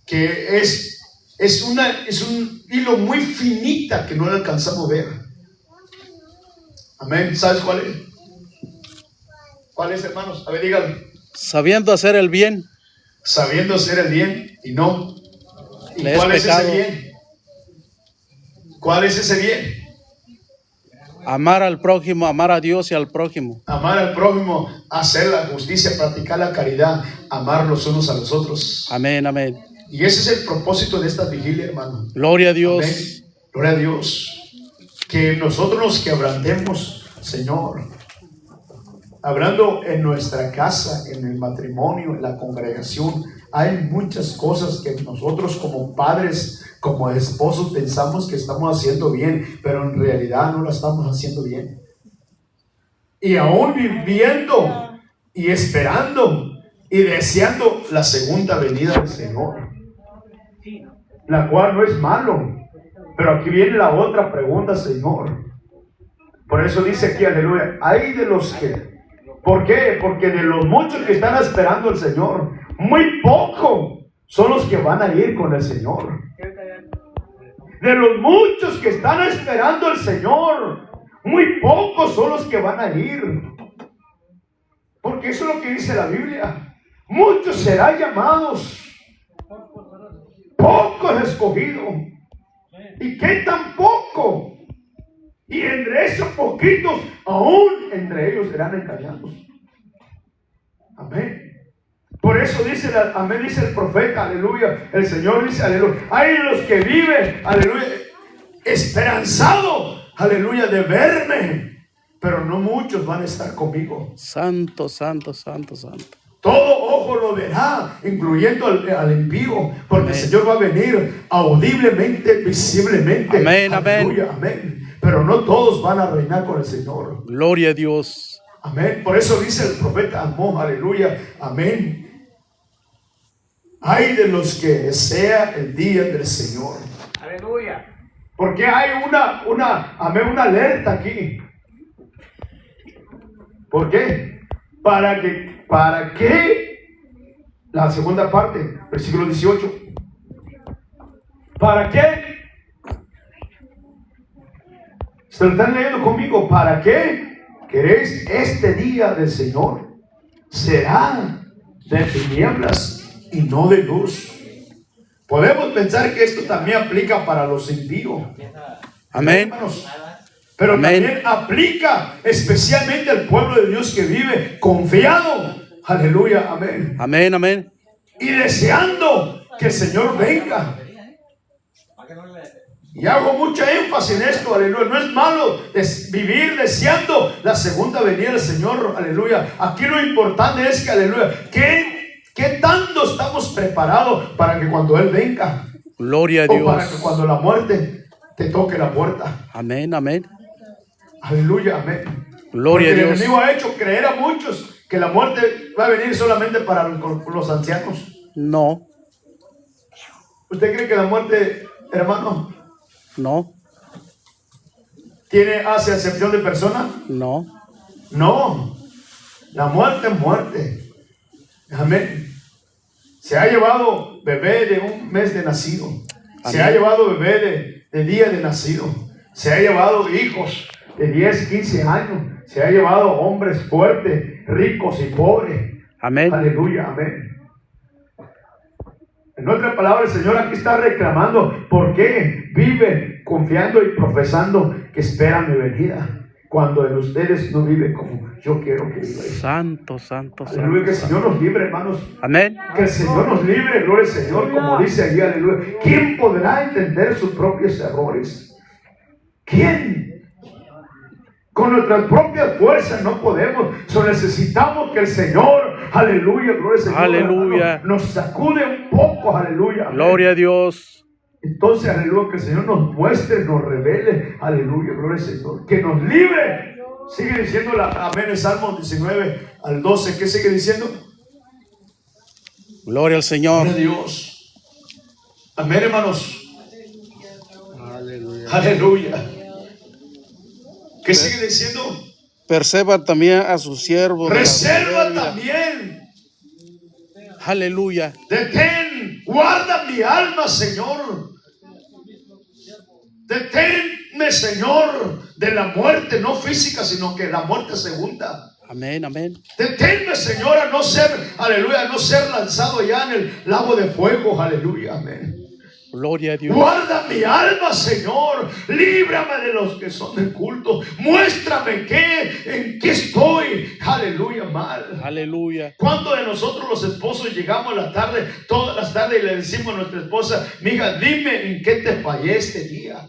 que es un hilo muy finita que no le alcanzamos a ver. Amén. ¿Sabes cuál es? ¿Cuál es, hermanos? A ver, díganlo. Sabiendo hacer el bien, Sabiendo hacer el bien y no. ¿Y Le es cuál es pecado. ese bien? ¿Cuál es ese bien? amar al prójimo, amar a Dios y al prójimo. Amar al prójimo, hacer la justicia, practicar la caridad, amar los unos a los otros. Amén, amén. Y ese es el propósito de esta vigilia, hermano. Gloria a Dios. Amén. Gloria a Dios. Que nosotros nos quebrantemos, Señor. Hablando en nuestra casa, en el matrimonio, en la congregación, hay muchas cosas que nosotros como padres, como esposos, pensamos que estamos haciendo bien, pero en realidad no lo estamos haciendo bien. Y aún viviendo y esperando y deseando la segunda venida del Señor, la cual no es malo. Pero aquí viene la otra pregunta, Señor. Por eso dice aquí, aleluya, hay de los que... ¿Por qué? Porque de los muchos que están esperando al Señor, muy pocos son los que van a ir con el Señor. De los muchos que están esperando al Señor, muy pocos son los que van a ir. Porque eso es lo que dice la Biblia. Muchos serán llamados, pocos escogidos. ¿Y qué tan poco? Y entre esos poquitos, aún entre ellos serán engañados. Amén. Por eso dice, amén, dice el profeta, aleluya. El Señor dice, aleluya. Hay los que viven, aleluya, esperanzado, aleluya, de verme. Pero no muchos van a estar conmigo. Santo, santo, santo, santo. Todo ojo lo verá, incluyendo al impío, porque Amén. el Señor va a venir audiblemente, visiblemente. Amén, Aleluya, amén. Pero no todos van a reinar con el Señor. Gloria a Dios. Amén. Por eso dice el profeta Amós, aleluya, amén. Ay de los que sea el día del Señor. Aleluya. Porque hay una alerta aquí. ¿Por qué? Para que, la segunda parte, versículo 18. ¿Para qué? ¿Se lo están leyendo conmigo? ¿Para qué queréis este día del Señor? Será de tinieblas y no de luz. Podemos pensar que esto también aplica para los impíos. Amén. Hermanos, pero Amén. también aplica especialmente al pueblo de Dios que vive confiado. Aleluya, amén. Amén, amén. Y deseando que el Señor venga. Y hago mucha énfasis en esto, aleluya. No es malo vivir deseando la segunda venida del Señor, aleluya. Aquí lo importante es que, aleluya, ¿qué tanto estamos preparados para que cuando Él venga? Gloria a O para que Dios. cuando la muerte te toque la puerta. Amén, amén. Aleluya, amén. Gloria a Porque el Dios. enemigo ha hecho creer a muchos que la muerte va a venir solamente para los ancianos. No, ¿Usted cree que la muerte, hermano, no, hace acepción de persona? no. No, la muerte es muerte. Amén. Se ha llevado bebé de un mes de nacido. Se Amén. ha llevado bebé de día de nacido. Se ha llevado hijos de 10, 15 años. Se ha llevado hombres fuertes, ricos y pobres. Amén. Aleluya, amén. En otras palabras, el Señor aquí está reclamando por qué viven confiando y profesando que esperan mi venida, cuando en ustedes no vive como yo quiero que viva. Santo, santo, Aleluya, que el santo. Señor nos libre, hermanos. Amén. Que el Señor nos libre, gloria al Señor, como dice allí, aleluya. ¿Quién podrá entender sus propios errores? ¿Quién? Con nuestras propias fuerzas no podemos. Solo necesitamos que el Señor, aleluya, gloria al Señor, Aleluya. hermano, nos sacude un poco, aleluya. Amén. Gloria a Dios. Entonces, aleluya, que el Señor nos muestre, nos revele, aleluya, gloria al Señor, que nos libre. Sigue diciendo amén, el Salmo 19 al 12, ¿qué sigue diciendo? Gloria al Señor. Gloria a Dios. Amén, hermanos. Aleluya. ¿Qué sigue diciendo? Preserva también a sus siervos. de la Reserva soberbia. también. Aleluya. Detén, guarda mi alma, Señor. Deténme, Señor, de la muerte, no física, sino que la muerte segunda. Amén, amén. Deténme, Señor, a no ser, aleluya, a no ser lanzado ya en el lago de fuego, aleluya, amén. Gloria a Dios. Guarda mi alma, Señor. Líbrame de los que son de culto. Muéstrame en qué estoy, aleluya, mal. Aleluya. ¿Cuántos de nosotros los esposos llegamos a la tarde, todas las tardes, y le decimos a nuestra esposa, mija, dime en qué te fallé este día?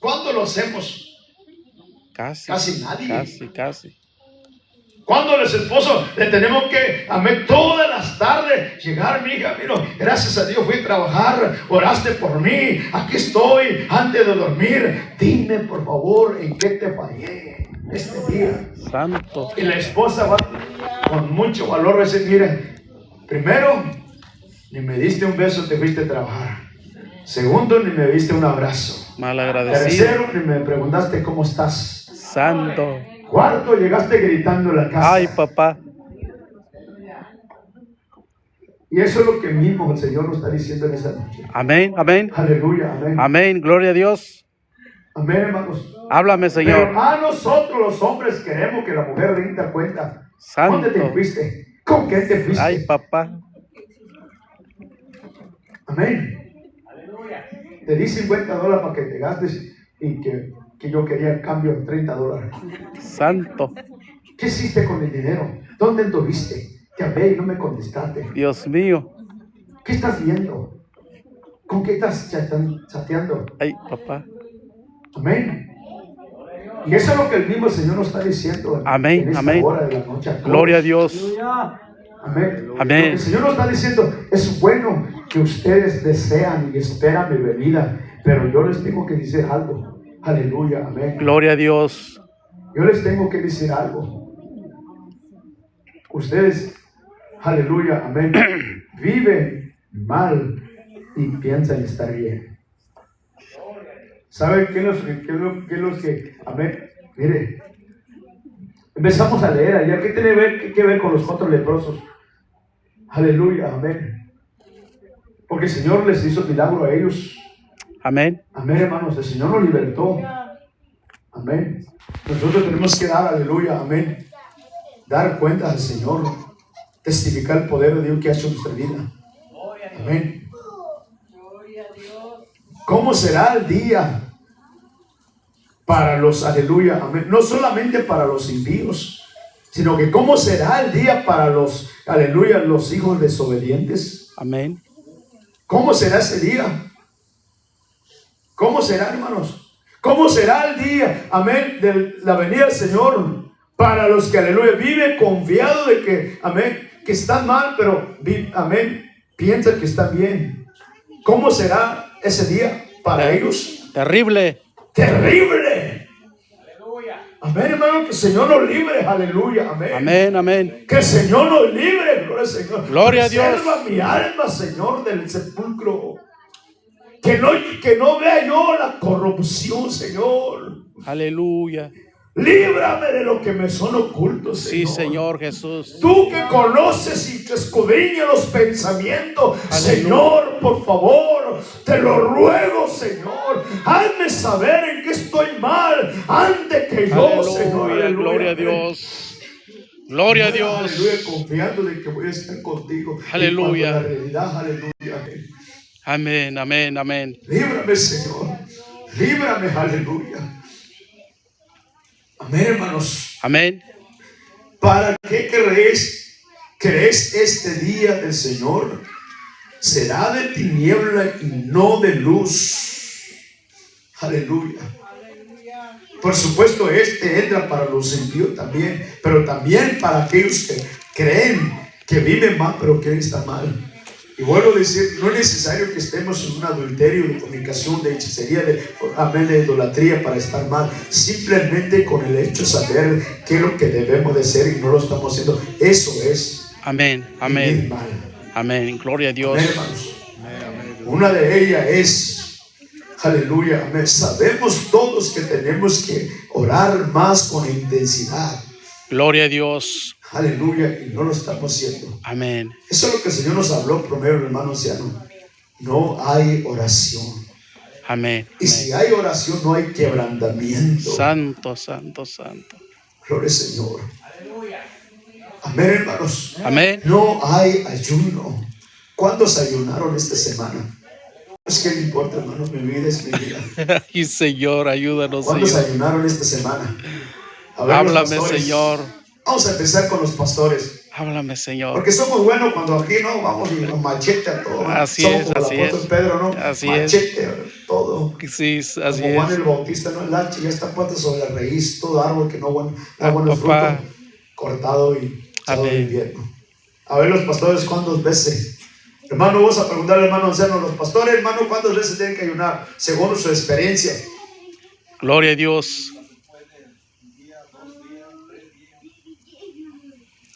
¿Cuándo lo hacemos? Casi nadie. Casi. Cuando los esposos le tenemos que, amén, todas las tardes llegar, mija, mira, gracias a Dios fui a trabajar, oraste por mí, aquí estoy, antes de dormir, dime por favor en qué te fallé este día. Santo. Y la esposa va con mucho valor a decir, mira, primero, ni me diste un beso, te fuiste a trabajar. Segundo, ni me diste un abrazo. Malagradecido. Tercero, ni me preguntaste cómo estás. Santo. Cuarto, llegaste gritando en la casa. Ay, papá. Y eso es lo que mismo el Señor nos está diciendo en esta noche. Amén, amén. Aleluya, amén. Amén. Gloria a Dios. Amén, hermanos. Háblame, Señor. Pero a nosotros los hombres queremos que la mujer rinda cuenta. Santo. ¿Dónde te fuiste? ¿Con qué te fuiste? Ay, papá. Amén. Te di $50 para que te gastes y que yo quería el cambio de $30. Santo. ¿Qué hiciste con el dinero? ¿Dónde estuviste? Te hablé y no me contestaste. Dios mío. ¿Qué estás viendo? ¿Con qué estás chateando? Ay, papá. Amén. Y eso es lo que el mismo Señor nos está diciendo. Amén, en esta amén. hora de la noche. Gloria a Dios. Amén. Amén. Lo que el Señor nos está diciendo, es bueno que ustedes desean y esperan mi venida, pero yo les tengo que decir algo. Aleluya, amén. Gloria a Dios. Yo les tengo que decir algo. Ustedes, aleluya, amén, viven mal y piensan estar bien. ¿Saben qué es lo que, amén? Mire, empezamos a leer allá. ¿Qué tiene que ver con los 4 leprosos? Aleluya, amén. Porque el Señor les hizo milagro a ellos. Amén. Amén, hermanos. El Señor nos libertó. Amén. Nosotros tenemos que dar, aleluya, amén, dar cuenta al Señor, testificar el poder de Dios que ha hecho en nuestra vida. Amén. ¿Cómo será el día para los, aleluya, amén, no solamente para los impíos, sino que cómo será el día para los, aleluya, los hijos desobedientes? Amén. ¿Cómo será ese día? ¿Cómo será, hermanos? ¿Cómo será el día, amén, de la venida del Señor para los que, aleluya, viven confiados de que, amén, que están mal, pero, amén, piensan que están bien? ¿Cómo será ese día para ellos? Terrible. Terrible. Amén, hermano, que el Señor nos libre, aleluya, amén. Amén, amén. Que el Señor nos libre, gloria al Señor. Gloria a Dios. Preserva mi alma, Señor, del sepulcro. Que no vea yo la corrupción, Señor. Aleluya. Líbrame de lo que me son ocultos, Señor. Sí, Señor Jesús. Tú que conoces y que escudriñas los pensamientos, Aleluya. Señor, por favor, te lo ruego, Señor. Hazme saber en qué estoy mal antes que yo, Aleluya. Señor. Aleluya. Gloria a Dios. Gloria a Dios. Aleluya, confiando de que voy a estar contigo. Aleluya. Y cuando la realidad, aleluya. Amén, amén, amén. Líbrame, Señor. Líbrame, aleluya. Amén, hermanos. Amén. ¿Para qué crees este día del Señor? Será de tiniebla y no de luz. Aleluya. Por supuesto, entra para los impíos también, pero también para aquellos que creen que viven mal, pero quieren estar mal. Y vuelvo a decir, no es necesario que estemos en un adulterio de fornicación, de hechicería, de idolatría para estar mal. Simplemente con el hecho de saber qué es lo que debemos de hacer y no lo estamos haciendo, eso es Amén, vivir amén. mal. Amén. Gloria a Dios. Amén, hermanos. Una de ellas es, aleluya, amén. Sabemos todos que tenemos que orar más con intensidad. Gloria a Dios. Aleluya, y no lo estamos haciendo. Amén. Eso es lo que el Señor nos habló primero, hermano anciano. No hay oración. Amén. Y si hay oración, no hay quebrantamiento. Santo, santo, santo. Gloria al Señor. Amén, hermanos. Amén. No hay ayuno. ¿Cuántos ayunaron esta semana? Es que no importa, hermanos, mi vida es mi vida. Y Señor, ayúdanos, ¿Cuántos Señor. ayunaron esta semana? A ver, los Háblame, pastores. Señor. Vamos a empezar con los pastores. Háblame, Señor. Porque somos buenos cuando aquí no vamos y nos machete a todo. Así somos es, como así el apóstol es. Pedro, ¿no? Así machete a todo. Sí, así Como Juan es. el Bautista, ¿no? El hacha ya está puesta sobre la raíz, todo árbol que no da Ah, buenos papá. frutos, cortado y echado de Amén. invierno. A ver, los pastores, ¿cuántas veces? Hermano, vamos a preguntarle al hermano anciano, los pastores, hermano, ¿cuántas veces tienen que ayunar? Según su experiencia. Gloria a Dios.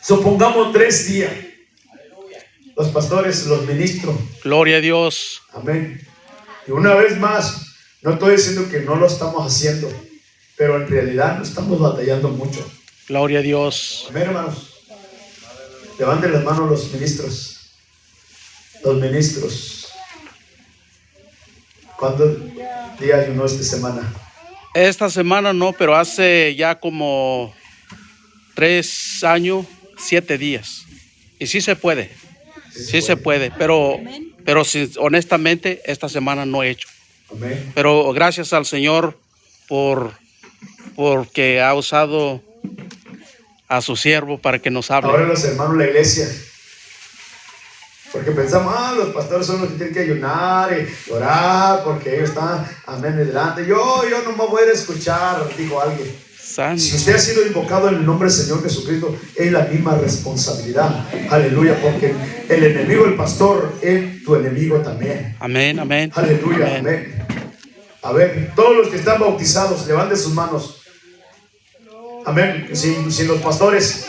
Supongamos 3 días. Los pastores, los ministros. Gloria a Dios. Amén. Y una vez más, no estoy diciendo que no lo estamos haciendo, pero en realidad no estamos batallando mucho. Gloria a Dios. Amén, hermanos. Levanten las manos los ministros. Los ministros. ¿Cuántos días ayunó esta semana? Esta semana no, pero hace ya como 3 años, 7 días. Y sí se puede. Sí se puede. Pero sí, honestamente, esta semana no he hecho. Amén. Pero gracias al Señor porque ha usado a su siervo para que nos hable. Ahora los hermanos de la iglesia. Porque pensamos, los pastores son los que tienen que ayunar y orar porque ellos están, amén, delante. Yo no me voy a ir a escuchar, dijo alguien. Santo. Si usted ha sido invocado en el nombre del Señor Jesucristo, es la misma responsabilidad. Aleluya, porque el enemigo, el pastor, es tu enemigo también. Amén, amén. Aleluya, amén. A ver, todos los que están bautizados, levanten sus manos. Amén. Sin los pastores,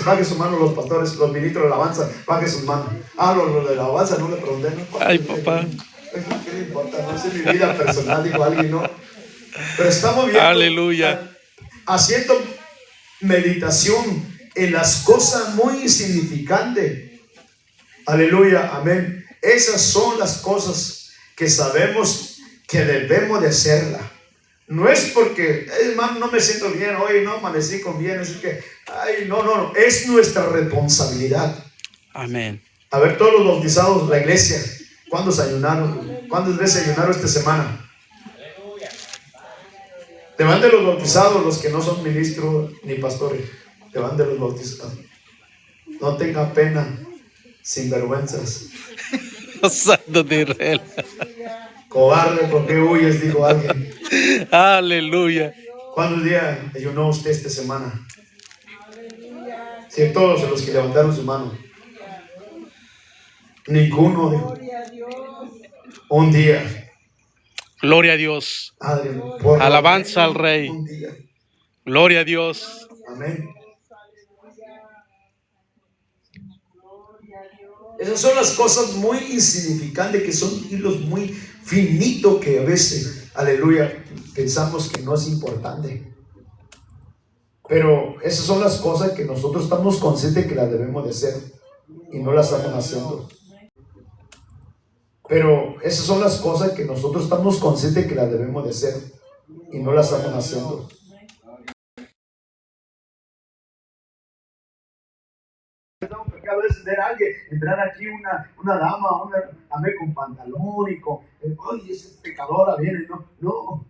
bajen sus manos los pastores, los ministros de alabanza, bajen sus manos. Los de la alabanza no le pregunté, ¿no? Ay, papá. ¿Qué le importa? No es mi vida personal, dijo alguien, ¿no? Pero estamos viendo, Aleluya. haciendo meditación en las cosas muy insignificantes. Aleluya, amén. Esas son las cosas que sabemos que debemos de hacerla. No es porque, hermano, no me siento bien, hoy no amanecí con bien, es que, no, es nuestra responsabilidad. Amén. A ver, todos los bautizados, la iglesia, ¿cuántos ayunaron? ¿Cuántas veces ayunaron esta semana? Levanten los bautizados, los que no son ministros ni pastores. Levanten los bautizados. No tenga pena, sinvergüenzas. Santo de Israel. Cobarde, ¿por qué huyes? Dijo alguien. Aleluya. ¿Cuántos días ayunó usted esta semana? Sí, todos los que levantaron su mano. Ninguno dijo. Un día. Gloria a Dios. Adrián, Alabanza al Rey. Un día. Gloria a Dios. Amén. Esas son las cosas muy insignificantes, que son hilos muy finitos que a veces, aleluya, pensamos que no es importante. Pero esas son las cosas que nosotros estamos conscientes que las debemos de hacer y no las estamos haciendo. Pero esas son las cosas que nosotros estamos conscientes que las debemos de hacer y no las estamos haciendo. Pecado es ver a alguien, entrar aquí una dama, amén, con pantalón y con, ay, ese pecadora viene, no.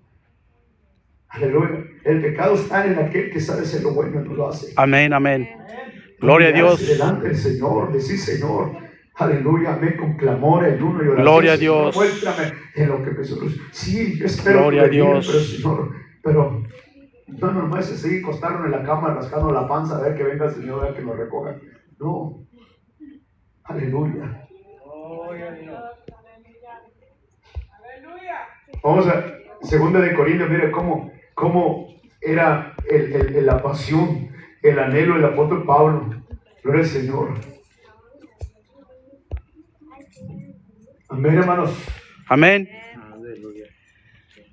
Aleluya. El pecado está en aquel que sabe hacer lo bueno y no lo hace. Amén, amén. Gloria a Dios. Delante del Señor, decir, Señor, aleluya, amén, con clamor, ayuno y oración. Gloria a Dios. Señor, muéstrame en lo que me sucede. Sí, yo espero. Gloria a Dios. Pero Señor, no nomás es seguir acostarnos en la cama, rascando la panza, a ver que venga el Señor, a ver que nos recoja. No. Aleluya. Vamos a 2 de Corintios, mire cómo era la pasión, el anhelo del apóstol Pablo. Gloria al Señor. Amén, hermanos. Amén.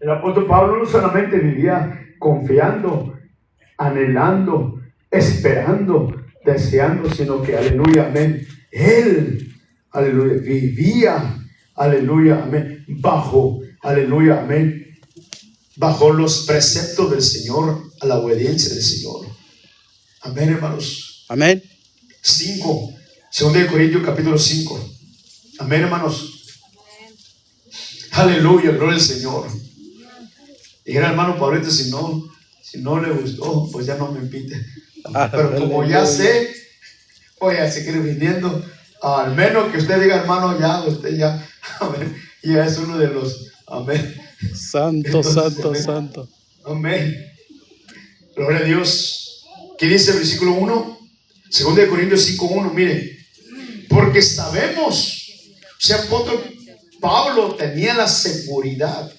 El apóstol Pablo no solamente vivía confiando, anhelando, esperando, deseando, sino que, aleluya, amén, él, aleluya, vivía, aleluya, amén, bajo, aleluya, amén, bajo los preceptos del Señor, a la obediencia del Señor. Amén, hermanos. Amén. 2 de Corintios capítulo 5. Amén, hermanos. Aleluya, gloria al Señor. Dijera hermano Pablito, si no le gustó, pues ya no me invite. Pero como ya sé, voy a seguir viniendo. Al menos que usted diga, hermano, usted ya, amén, ya es uno de los, amén. Santo, entonces, santo. Amén. Gloria a Dios. ¿Qué dice el versículo 1? 2 de Corintios 5:1, mire. Porque sabemos, o sea, apóstol Pablo tenía la seguridad,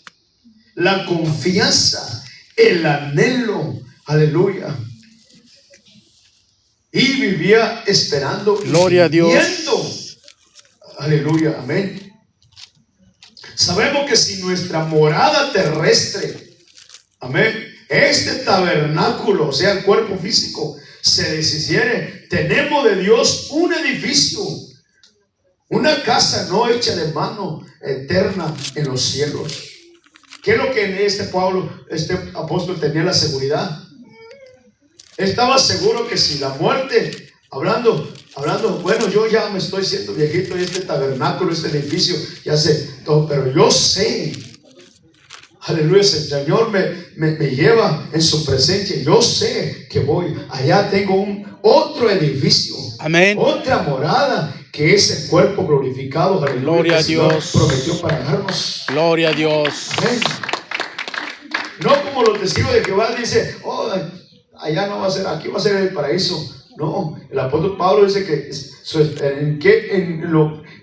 la confianza, el anhelo, aleluya, y vivía esperando, gloria a Dios, viendo, aleluya, amén. Sabemos que si nuestra morada terrestre, amén, este tabernáculo, o sea, el cuerpo físico, se deshiciere, tenemos de Dios un edificio, una casa no hecha de mano, eterna en los cielos. ¿Qué es lo que este apóstol tenía la seguridad? Estaba seguro que si la muerte, hablando, bueno, yo ya me estoy siendo viejito y este tabernáculo, este edificio, ya sé todo, pero yo sé, aleluya, el Señor me lleva en su presencia. Yo sé que voy, allá tengo otro edificio, amén, otra morada, que es el cuerpo glorificado, aleluya, gloria a Dios, prometió para darnos. Gloria a Dios. Amén. No como los testigos de Jehová dice, oh, allá no va a ser, aquí va a ser el paraíso. No, el apóstol Pablo dice que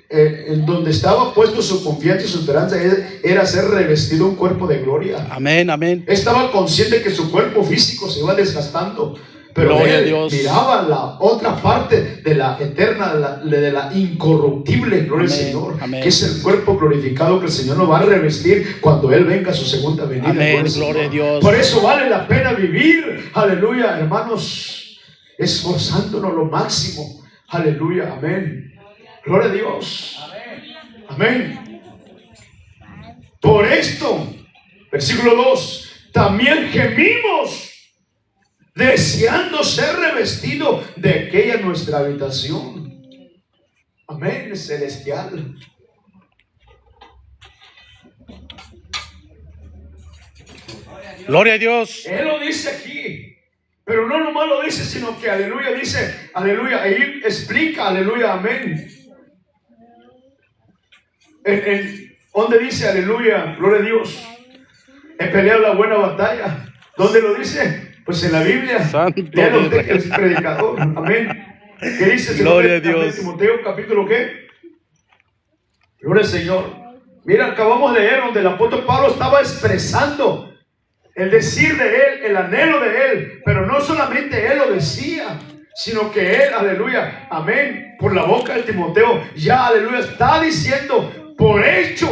en donde estaba puesto su confianza y su esperanza era ser revestido un cuerpo de gloria. Amén, amén. Estaba consciente que su cuerpo físico se iba desgastando, pero Gloria a él Dios. miraba la otra parte de la eterna, de la incorruptible, gloria al Amén, Señor, amén. que es el cuerpo glorificado que el Señor nos va a revestir cuando Él venga a su segunda venida. Amén, al gloria a Señor. Dios. Por eso vale la pena vivir, aleluya, hermanos, esforzándonos lo máximo, aleluya, amén, gloria a Dios, amén. Por esto, versículo 2, también gemimos deseando ser revestido de aquella nuestra habitación, amén, celestial. Gloria a Dios. Él lo dice aquí, pero no nomás lo dice, sino que aleluya dice, aleluya, ahí explica, aleluya, amén. ¿Dónde dice, aleluya, gloria a Dios? He peleado la buena batalla. ¿Dónde lo dice? Pues en la Biblia. Santo Léalo de usted que es predicador, amén. ¿Qué dice? Gloria a Dios. Timoteo, capítulo ¿qué? Gloria al Señor. Mira, acabamos de leer donde el apóstol Pablo estaba expresando el decir de él, el anhelo de él, pero no solamente él lo decía, sino que él, aleluya, amén, por la boca de Timoteo, ya, aleluya, está diciendo por hecho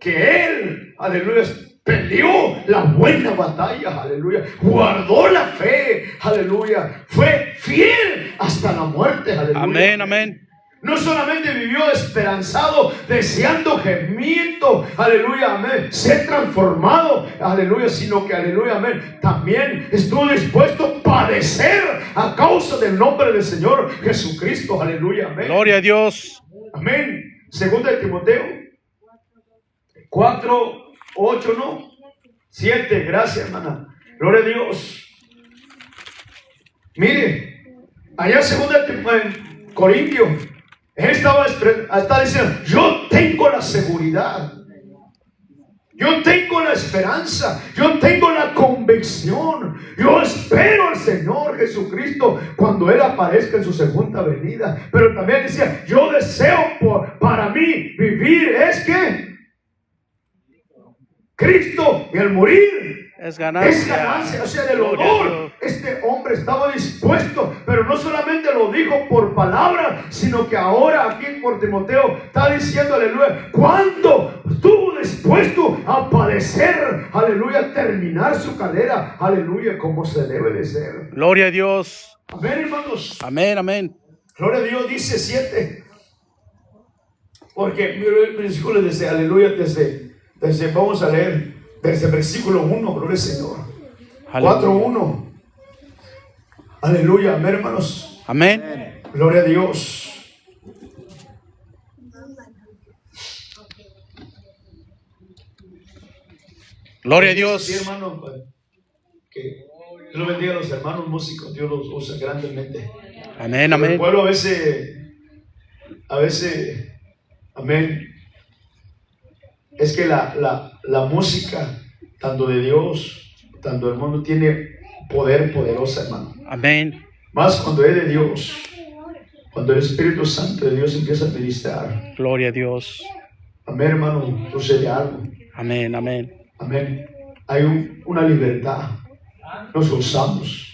que él, aleluya, peleó la buena batalla, aleluya, guardó la fe, aleluya, fue fiel hasta la muerte, aleluya. Amén, amén. No solamente vivió esperanzado, deseando, gemiendo, aleluya, amén, ser transformado, aleluya, sino que, aleluya, amén, también estuvo dispuesto a padecer a causa del nombre del Señor Jesucristo, aleluya, amén. Gloria a Dios. Amén. Segunda de Timoteo 4, 8, ¿no? 7, gracias, hermana. Gloria a Dios. Mire, allá segunda de Corintios, él está diciendo, yo tengo la seguridad, yo tengo la esperanza, yo tengo la convicción, yo espero al Señor Jesucristo cuando Él aparezca en su segunda venida. Pero también decía, yo deseo para mí vivir, es que Cristo y al morir Es ganancia. es ganancia, o sea, del Gloria a honor. Dios. Este hombre estaba dispuesto, pero no solamente lo dijo por palabra, sino que ahora aquí por Timoteo está diciendo, aleluya, cuando estuvo dispuesto a padecer, aleluya, terminar su carrera, aleluya, como se debe de ser. Gloria a Dios. Amén, hermanos. Amén, amén. Gloria a Dios, dice 7. Porque el versículo dice, aleluya, desde vamos a leer desde el versículo 1, gloria al Señor. 4:1. Aleluya, amén, hermanos. Amén. Gloria a Dios. Gloria a Dios. Sí, hermano, que Dios lo bendiga a los hermanos músicos, Dios los usa grandemente. Amén, Pero el amén. pueblo a veces, amén, es que la música, tanto de Dios, tanto del mundo, tiene poder poderosa, hermano. Amén. Más cuando es de Dios, cuando el Espíritu Santo de Dios empieza a ministrar. Gloria a Dios. Amén, hermano, sucede algo. Amén, amén. Amén. Hay una libertad. Nos usamos.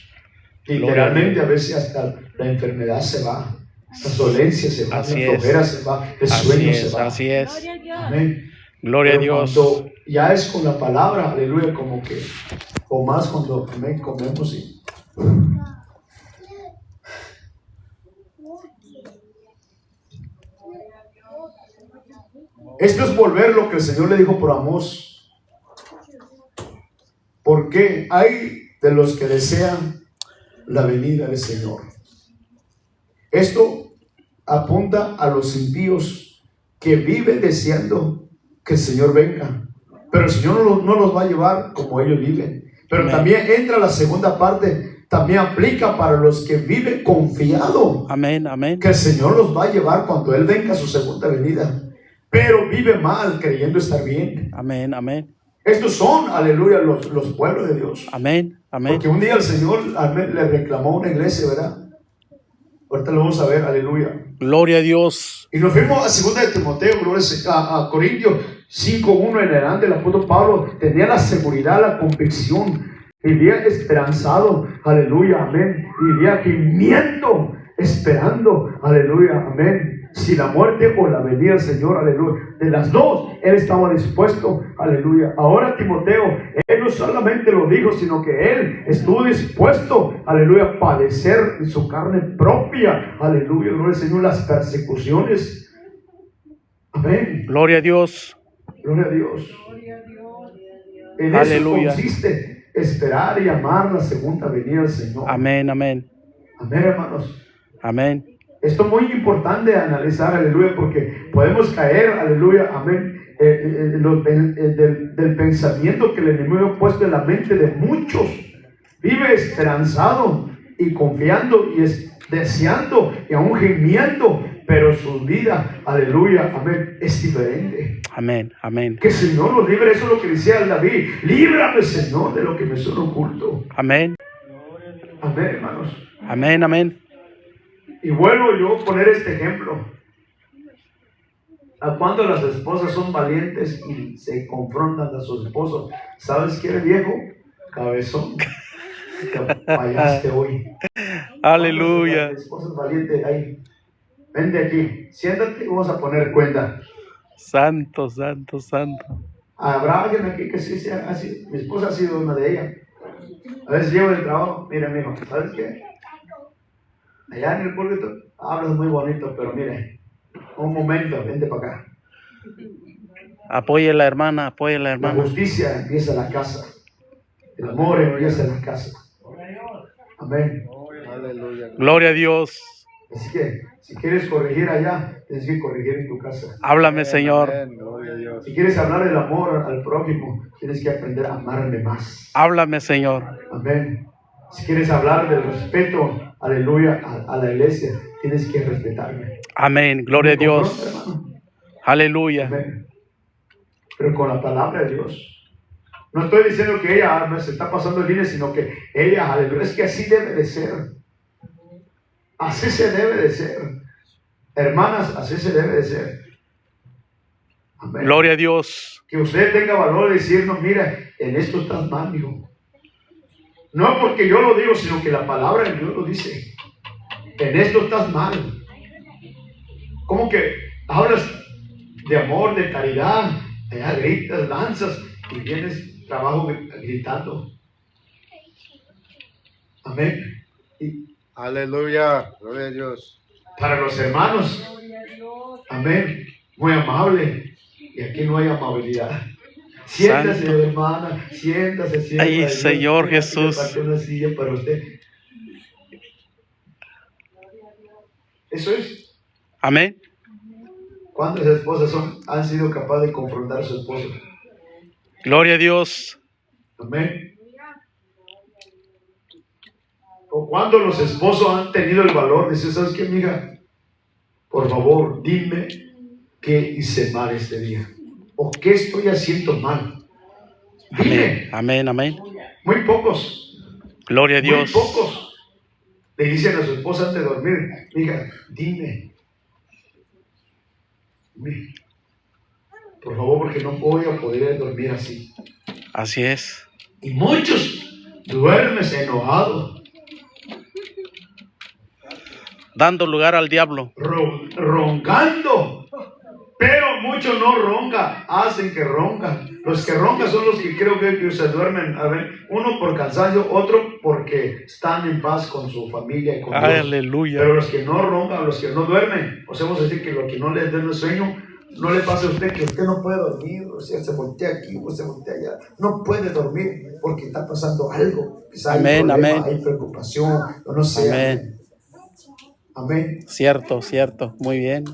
Literalmente a veces hasta la enfermedad se va, la dolencia se va, la Así flojera es. se va, el Así sueño es, se va. así es. Amén. Gloria a Pero Dios. cuando ya es con la palabra, aleluya, como que, o más cuando amén, comemos y esto es volver lo que el Señor le dijo por Amós. Porque hay de los que desean la venida del Señor. Esto apunta a los impíos que viven deseando que el Señor venga. Pero el Señor no los va a llevar como ellos viven. Pero Amén. también entra la segunda parte. También aplica para los que viven confiado Amén, amén. que el Señor los va a llevar cuando Él venga a su segunda venida. Pero vive mal creyendo estar bien. Amén, amén. Estos son, aleluya, los pueblos de Dios. Amén. Amén. Porque un día el Señor amén, le reclamó a una iglesia, ¿verdad? Ahorita lo vamos a ver, aleluya. Gloria a Dios. Y nos fuimos a 2 de Timoteo, a Corintios 5:1 en adelante. El apóstol Pablo tenía la seguridad, la convicción, vivía esperanzado, aleluya, amén. Vivía gimiendo, esperando, aleluya, amén. Si la muerte o la venida del Señor, aleluya. De las dos, él estaba dispuesto, aleluya. Ahora Timoteo, él no solamente lo dijo, sino que él estuvo dispuesto, aleluya, a padecer en su carne propia, aleluya, gloria al Señor, las persecuciones. Amén. Gloria a Dios. Gloria a Dios. En Aleluya. eso consiste esperar y amar la segunda venida del Señor. Amén, amén. Amén, hermanos. Amén. Esto es muy importante analizar, aleluya, porque podemos caer, aleluya, amén, del pensamiento que el enemigo ha puesto en la mente de muchos. Vive esperanzado y confiando y deseando y aún gimiendo, pero su vida, aleluya, amén, es diferente. Amén, amén. Que el Señor nos libre, eso es lo que decía David. Líbrame, Señor, de lo que me son oculto. Amén. Amén, hermanos. Amén, amén. Y vuelvo yo a poner este ejemplo. A cuando las esposas son valientes y se confrontan a sus esposos. ¿Sabes qué eres, viejo? Cabezón. Te fallaste hoy. Aleluya. Las esposas valientes ahí. Vente aquí, siéntate y vamos a poner cuenta. Santo, santo, santo. Habrá alguien aquí que sí sea así. Mi esposa ha sido una de ellas. A veces llego del trabajo. Mira, mijo, ¿sabes qué? Allá en el púlpito hablas muy bonito, pero mire, un momento, vente para acá. Apoye a la hermana, apoye a la La hermana. justicia empieza en la casa. El amor empieza en la casa. Amén. Gloria a Dios. Así que, si quieres corregir allá, tienes que corregir en tu casa. Háblame, Señor. Si quieres hablar del amor al prójimo, tienes que aprender a amarme más. Háblame, Señor. Amén. Si quieres hablar del respeto, aleluya, a la iglesia, tienes que respetarme. Amén. Gloria a Dios. Confronta, hermano. Aleluya. Amén. Pero con la palabra de Dios. No estoy diciendo que ella se está pasando el línea, sino que ella, aleluya, es que así debe de ser. Así se debe de ser. Hermanas, así se debe de ser. Amén. Gloria a Dios. Que usted tenga valor de decirnos, mira, en esto estás mal, hijo. No porque yo lo digo, sino que la palabra de Dios lo dice. En esto estás mal. ¿Cómo que hablas de amor, de caridad? Allá gritas, danzas y vienes trabajo gritando. Amén. Y Aleluya, gloria a Dios. para los hermanos, amén, muy amable. Y aquí no hay amabilidad. Siéntase, Santo. hermana, siéntase. Ay, Señor Jesús. Aquí una silla para usted. Eso es. Amén. ¿Cuántas esposas han sido capaces de confrontar a su esposo? Gloria a Dios. Amén. O cuando los esposos han tenido el valor de decir, ¿sabes qué, mija? Por favor, dime qué hice mal este día. ¿O qué estoy haciendo mal? Dime. Amén. Amén. Amén. Muy pocos. Gloria a Muy Dios. pocos le dicen a su esposa antes de dormir, mija, dime. Por favor, porque no voy a poder dormir así. Así es. Y muchos duermen enojados, Dando lugar al diablo. roncando. Pero muchos no roncan, hacen que roncan. Los que roncan son los que creo que se duermen. A ver, uno por cansancio, otro porque están en paz con su familia y con Dios. Aleluya. Pero los que no roncan, los que no duermen, podemos decir que los que no les den el sueño, no le pasa a usted que usted no puede dormir, o sea, se voltea aquí o se voltea allá. No puede dormir porque está pasando algo. Quizá hay Amén, problema, amén. hay preocupación, o no sé. Amén. Amén. Cierto, cierto. Muy bien.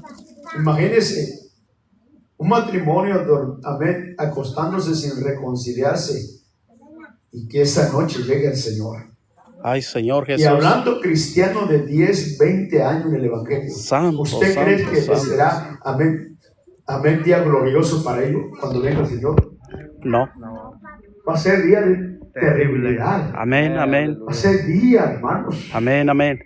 Imagínese un matrimonio, amén, acostándose sin reconciliarse y que esa noche llegue el Señor. Ay, Señor Y Jesús. hablando cristiano de 10, 20 años en el Evangelio, Santo, ¿usted cree santo, que santo. será, amén, día glorioso para ellos cuando venga el Señor? No. Va a ser día de terribilidad. Amén, amén. Va a ser día, hermanos. Amén, amén.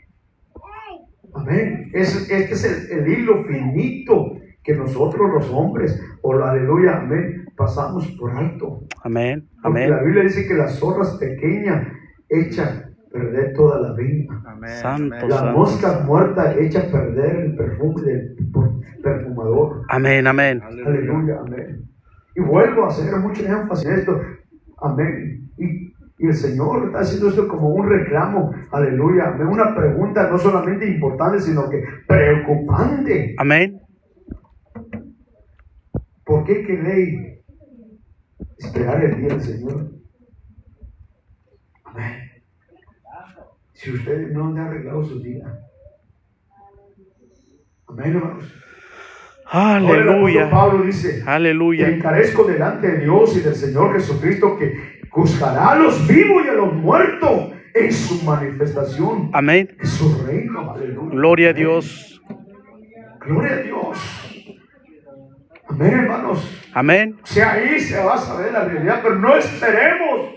Amén. Este es el hilo finito que nosotros los hombres, aleluya, amén, pasamos por alto. Amén, Porque amén. la Biblia dice que las zorras pequeñas echan a perder toda la viña. Santo, Las santo. moscas muertas echan a perder el perfume del perfumador. Amén, amén. Aleluya, amén. Y vuelvo a hacer mucho énfasis en esto. Amén. Y el Señor está haciendo esto como un reclamo. Aleluya. Amén. Una pregunta no solamente importante, sino que preocupante. Amén. ¿Por qué queréis esperar el día del Señor? Amén. Si ustedes no han arreglado su vida. Amén, hermanos. Ahora el apóstol Aleluya. Pablo dice: Te Aleluya. encarezco delante de Dios y del Señor Jesucristo, que juzgará a los vivos y a los muertos en su manifestación, Amén. en su reino. Aleluya. Gloria a Dios. Gloria a Dios. Amén, hermanos. Amén. O sea, ahí se va a saber la realidad, pero no esperemos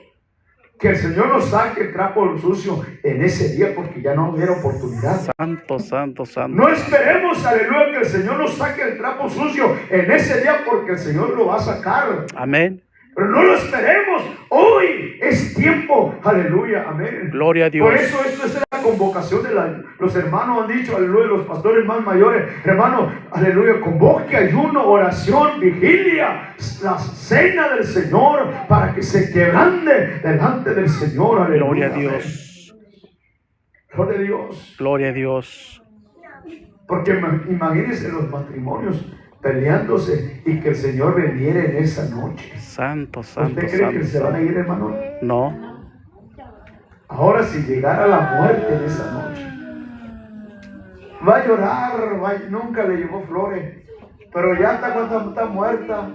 que el Señor nos saque el trapo sucio en ese día, porque ya no hubiera oportunidad. Santo, santo, santo. No esperemos, aleluya, que el Señor nos saque el trapo sucio en ese día, porque el Señor lo va a sacar. Amén. Pero no lo esperemos. Hoy es tiempo. Aleluya. Amén. Gloria a Dios. Por eso esto es la convocación de los hermanos. Han dicho, aleluya, los pastores más mayores. Hermano, aleluya, convoque ayuno, oración, vigilia, la cena del Señor, para que se quebrante delante del Señor. Aleluya. Gloria a Amén. Dios. Gloria a Dios. Gloria a Dios. Porque imagínense los matrimonios peleándose y que el Señor viniera en esa noche. Santo, santo, ¿Usted cree que santo. se van a ir, hermano? No. Ahora, si llegara la muerte en esa noche, va a llorar, nunca le llevó flores, pero ya hasta cuando está muerta,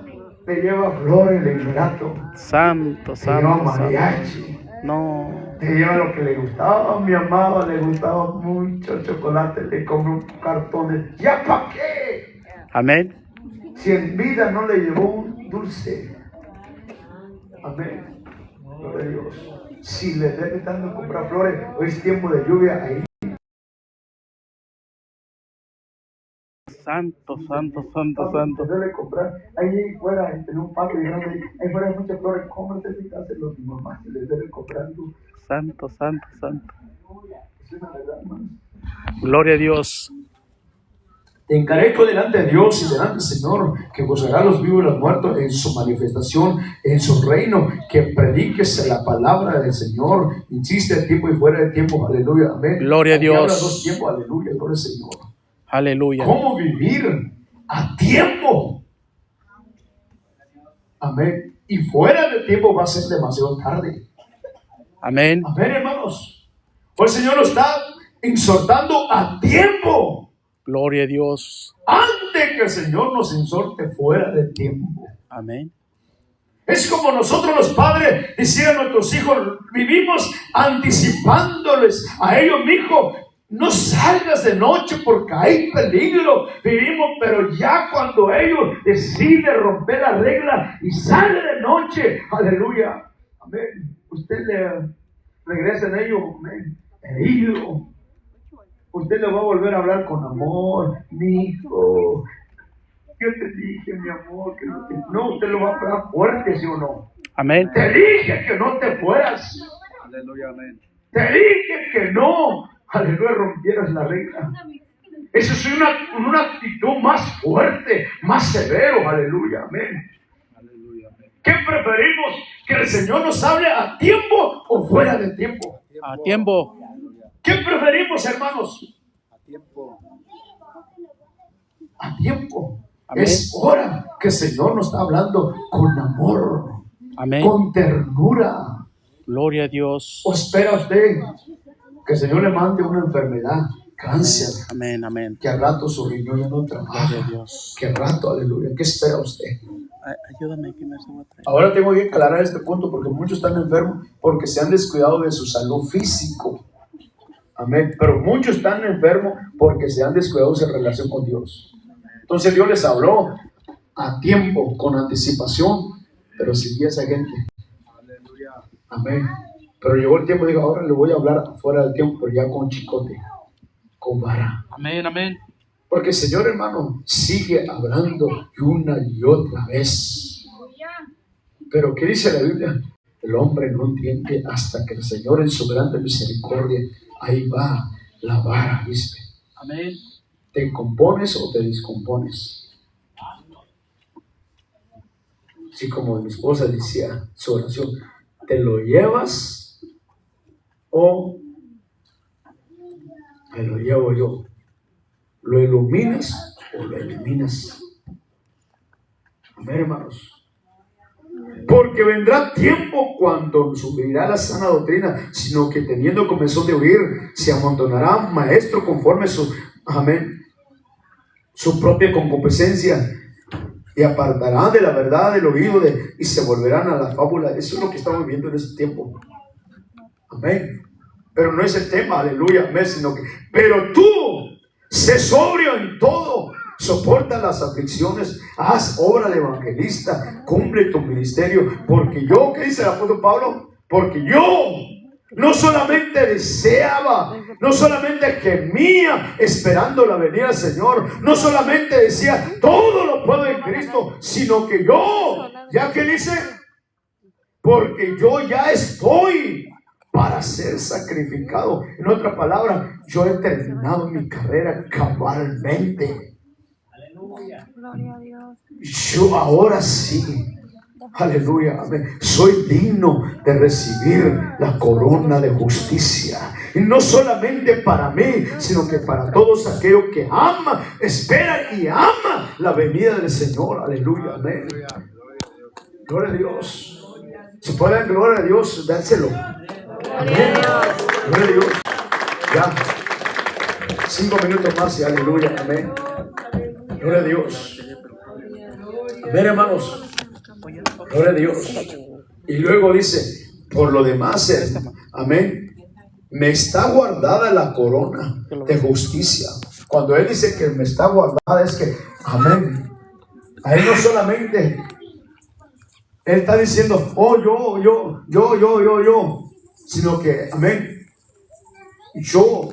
le lleva flores el ingrato, Santo, le lleva santo, santo. mariachi, No. le lleva lo que le gustaba. Mi amada le gustaba mucho chocolate, le compró un cartón. ¿Ya para qué? Amén. Si en vida no le llevó un dulce. Amén. Gloria a Dios. Si le debe tanto comprar flores, hoy es tiempo de lluvia, ahí. Santo, santo, santo, santo. Debe comprar ahí fuera, en un patio grande, ahí fuera hay muchas flores. Cómprate y dáselo a tu mamá, se les debe comprar tú. Santo, santo, santo. Es una verdad, hermanos. Gloria a Dios. Te encarezco delante de Dios y delante del Señor, que gozará a los vivos y los muertos en su manifestación, en su reino, que prediques la palabra del Señor, insiste de tiempo y fuera de tiempo, aleluya, amén. Gloria a Aquí habla Dios. dos tiempos, aleluya, gloria al Señor. Aleluya. ¿Cómo vivir a tiempo? Amén. Y fuera de tiempo va a ser demasiado tarde. Amén. Amén, hermanos. Hoy el Señor nos está exhortando a tiempo. Gloria a Dios. Antes que el Señor nos exhorte fuera de tiempo. Amén. Es como nosotros los padres decían a nuestros hijos, vivimos anticipándoles a ellos, mi hijo, no salgas de noche porque hay peligro. Vivimos, pero ya cuando ellos deciden romper la regla y sale de noche, aleluya, amén, usted le regresa en ellos, amén, herido. Usted le va a volver a hablar con amor, mi hijo. Yo te dije, mi amor, que no te... No, usted lo va a hablar fuerte, ¿sí o no? Amén. Te dije que no te fueras. Aleluya, amén. Te dije que no, aleluya, rompieras la regla. Eso es una actitud más fuerte, más severo, aleluya, amén. Aleluya, amén. ¿Qué preferimos? ¿Que el Señor nos hable a tiempo o fuera de tiempo? A tiempo. ¿Qué preferimos, hermanos? A tiempo. A tiempo. Amén. Es hora que el Señor nos está hablando con amor, Amén. con ternura. Gloria a Dios. ¿O espera usted que el Señor le mande una enfermedad, cáncer, Amén, amén. que al rato su riñón ya no Gloria a trabaja? Dios. Que al rato, aleluya. ¿Qué espera usted? Ayúdame que me se va a traer. Ahora tengo que aclarar este punto porque muchos están enfermos porque se han descuidado de su salud físico. Amén. Pero muchos están enfermos porque se han descuidado de su relación con Dios. Entonces Dios les habló a tiempo, con anticipación, pero seguía esa gente. Amén. Pero llegó el tiempo, digo, ahora le voy a hablar fuera del tiempo, pero ya con chicote, con vara. Amén, amén. Porque el Señor, hermano, sigue hablando una y otra vez. Pero ¿qué dice la Biblia? El hombre no entiende hasta que el Señor en su grande misericordia, ahí va la vara, ¿viste? Amén. ¿Te compones o te descompones? Así como mi esposa decía su oración, ¿te lo llevas o me lo llevo yo? ¿Lo iluminas o lo eliminas? Amén, hermanos. Porque vendrá tiempo cuando subirá la sana doctrina, sino que teniendo comezón de oír, se amontonará maestro conforme su, amén, su propia concupiscencia, y apartarán de la verdad el oído y se volverán a la fábula. Eso es lo que estamos viendo en este tiempo. Amén. Pero no es el tema, aleluya, amén, sino que, pero tú, sé sobrio en todo, soporta las aflicciones, haz obra de evangelista, cumple tu ministerio, porque yo, ¿qué dice el apóstol Pablo? Porque yo no solamente deseaba, no solamente gemía esperando la venida del Señor, no solamente decía todo lo puedo en Cristo, sino que yo, ¿ya qué dice? Porque yo ya estoy para ser sacrificado. En otra palabra, yo he terminado mi carrera cabalmente. Gloria a Dios. Yo ahora sí, aleluya, amén, soy digno de recibir la corona de justicia. Y no solamente para mí, sino que para todos aquellos que aman, esperan y aman la venida del Señor. Aleluya, amén. Gloria a Dios. Si pueden, gloria a Dios, dárselo. Amén. Gloria a Dios. Ya. 5 minutos más y aleluya, amén. Gloria a Dios. Amén, hermanos. Gloria a Dios. Y luego dice, por lo demás, amén, me está guardada la corona de justicia. Cuando él dice que me está guardada, es que, amén, a él no solamente, él está diciendo, oh, yo, sino que, amén, yo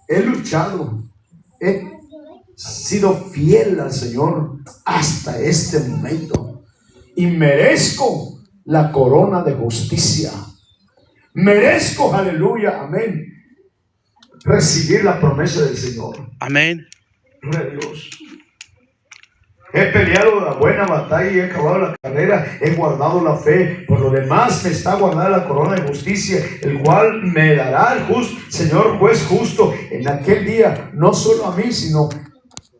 he luchado, he sido fiel al Señor hasta este momento y merezco la corona de justicia. Merezco, aleluya, amén, recibir la promesa del Señor. Amén. Gloria a Dios. He peleado la buena batalla y he acabado la carrera, he guardado la fe. Por lo demás me está guardada la corona de justicia, el cual me dará el Señor juez justo en aquel día, no solo a mí, sino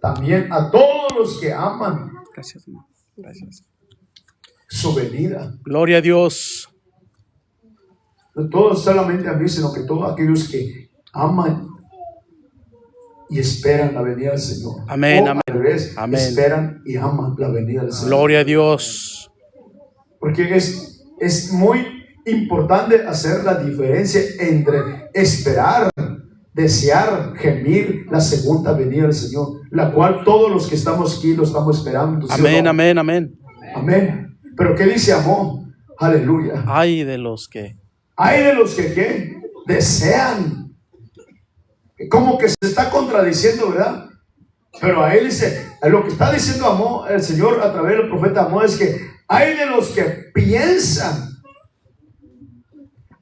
también a todos los que aman. Gracias, hermano. Gracias. Su venida. Gloria a Dios. No todos solamente a mí, sino que todos aquellos que aman y esperan la venida del Señor. Amén, o amén. Al revés, Amén. esperan y aman la venida del Señor. Gloria a Dios. Porque es muy importante hacer la diferencia entre esperar, desear, gemir la segunda venida del Señor, la cual todos los que estamos aquí lo estamos esperando. ¿Sí Amén, o no? amén, amén. Amén. Pero ¿qué dice Amós? Aleluya. Ay de los que. Hay de los que ¿qué? Desean. Como que se está contradiciendo, ¿verdad? Pero a él dice, lo que está diciendo Amós, el Señor a través del profeta Amós, es que hay de los que piensan,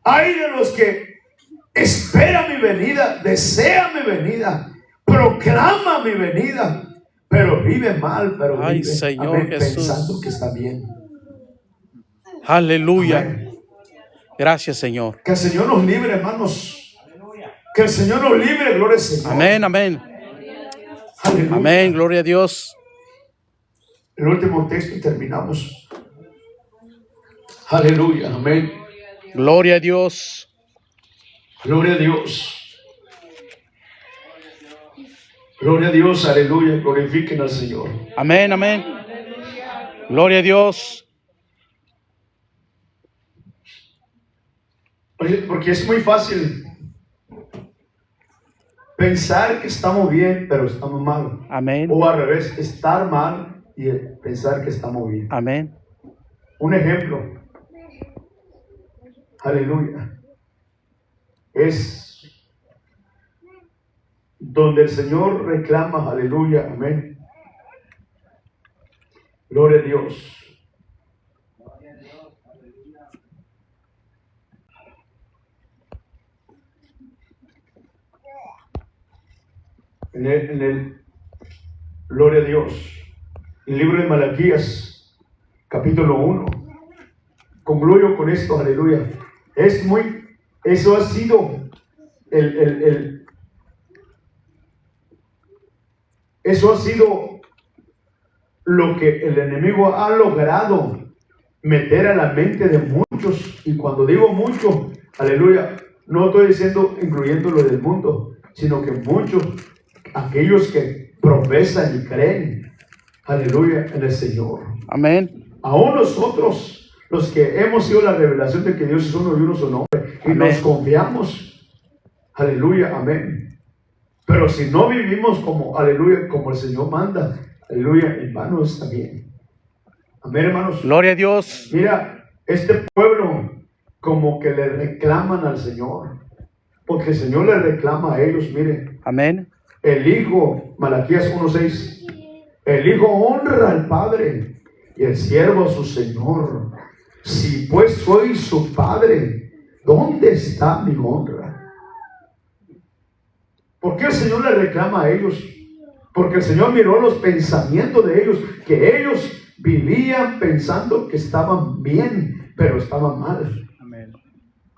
hay de los que espera mi venida, desea mi venida, proclama mi venida, pero vive mal, pero Ay, vive, Señor amén, Jesús. pensando que está bien. Aleluya. Amén. Gracias, Señor. Que el Señor nos libre, hermanos. Que el Señor nos libre, gloria al Señor. Amén, amén. Aleluya. Amén, gloria a Dios. El último texto y terminamos. Aleluya, amén. Gloria a Dios. Gloria a Dios. Gloria a Dios, aleluya. Glorifiquen al Señor. Amén, amén. Gloria a Dios. Porque es muy fácil pensar que estamos bien, pero estamos mal. Amén. O al revés, estar mal, y pensar que estamos bien. Amén. Un ejemplo, aleluya, es donde el Señor reclama, aleluya, amén. Gloria a Dios. Gloria a Dios. El libro de Malaquías, capítulo 1. Concluyo con esto, aleluya. Eso ha sido eso ha sido lo que el enemigo ha logrado meter a la mente de muchos. Y cuando digo mucho, aleluya, no estoy diciendo incluyendo lo del mundo, sino que muchos, aquellos que profesan y creen, aleluya, en el Señor. Amén. Aún nosotros, los que hemos sido la revelación de que Dios es uno y uno su nombre, y amén, nos confiamos, aleluya, amén. Pero si no vivimos como, aleluya, como el Señor manda, aleluya, en vano está bien. Amén, hermanos. Gloria a Dios. Mira, este pueblo como que le reclaman al Señor, porque el Señor le reclama a ellos, mire. Amén. El Hijo, Malaquías 1:6, el Hijo honra al Padre y el siervo a su Señor. Si pues soy su Padre, ¿dónde está mi honra? ¿Por qué el Señor le reclama a ellos? Porque el Señor miró los pensamientos de ellos, que ellos vivían pensando que estaban bien, pero estaban mal. Amén.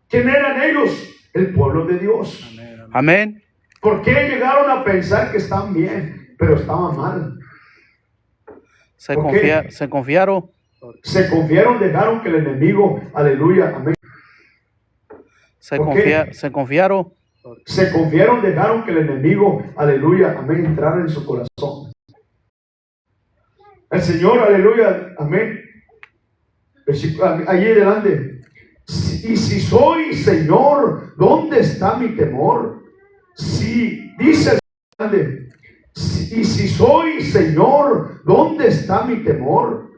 ¿Quién eran ellos? El pueblo de Dios. Amén. Amén. ¿Por qué llegaron a pensar que estaban bien, pero estaban mal? Se confiaron. Se confiaron, dejaron que el enemigo, aleluya, amén. Se confiaron. Se confiaron, dejaron que el enemigo, aleluya, amén, entrara en su corazón. El Señor, aleluya, amén. Allí adelante. Y si soy Señor, ¿dónde está mi temor? Si dice el Señor, y si soy Señor, ¿dónde está mi temor?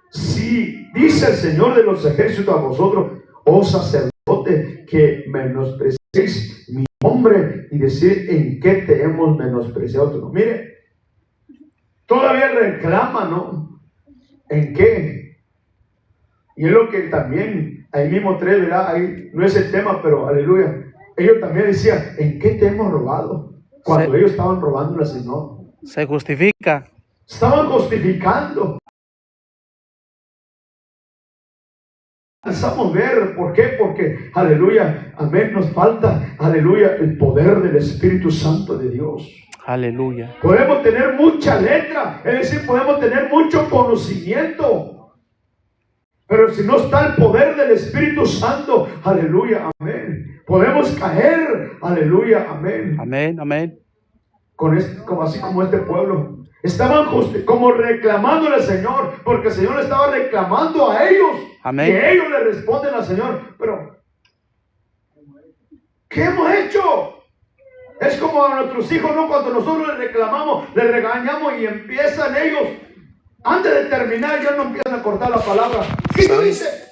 Si dice el Señor de los ejércitos a vosotros, oh sacerdote, que menospreciéis mi nombre y decir en qué te hemos menospreciado tu nombre. Mire, todavía reclama, ¿no? ¿En qué? Y es lo que también, ahí mismo 3, ¿verdad? Ahí no es el tema, pero aleluya. Ellos también decían, ¿en qué te hemos robado? Cuando ellos estaban robando al Señor. Se justifica. Estaban justificando. Empezamos a ver, ¿por qué? Porque, aleluya, amén, nos falta, aleluya, el poder del Espíritu Santo de Dios. Aleluya. Podemos tener mucha letra, es decir, podemos tener mucho conocimiento, pero si no está el poder del Espíritu Santo, aleluya, amén, podemos caer, aleluya, amén. Amén, amén. Así como este pueblo. Estaban como reclamándole al Señor, porque el Señor le estaba reclamando a ellos. Amén. Y ellos le responden al Señor, pero ¿qué hemos hecho? Es como a nuestros hijos, ¿no? Cuando nosotros les reclamamos, les regañamos y empiezan ellos, antes de terminar, ya no empiezan a cortar la palabra. ¿Qué tú dices?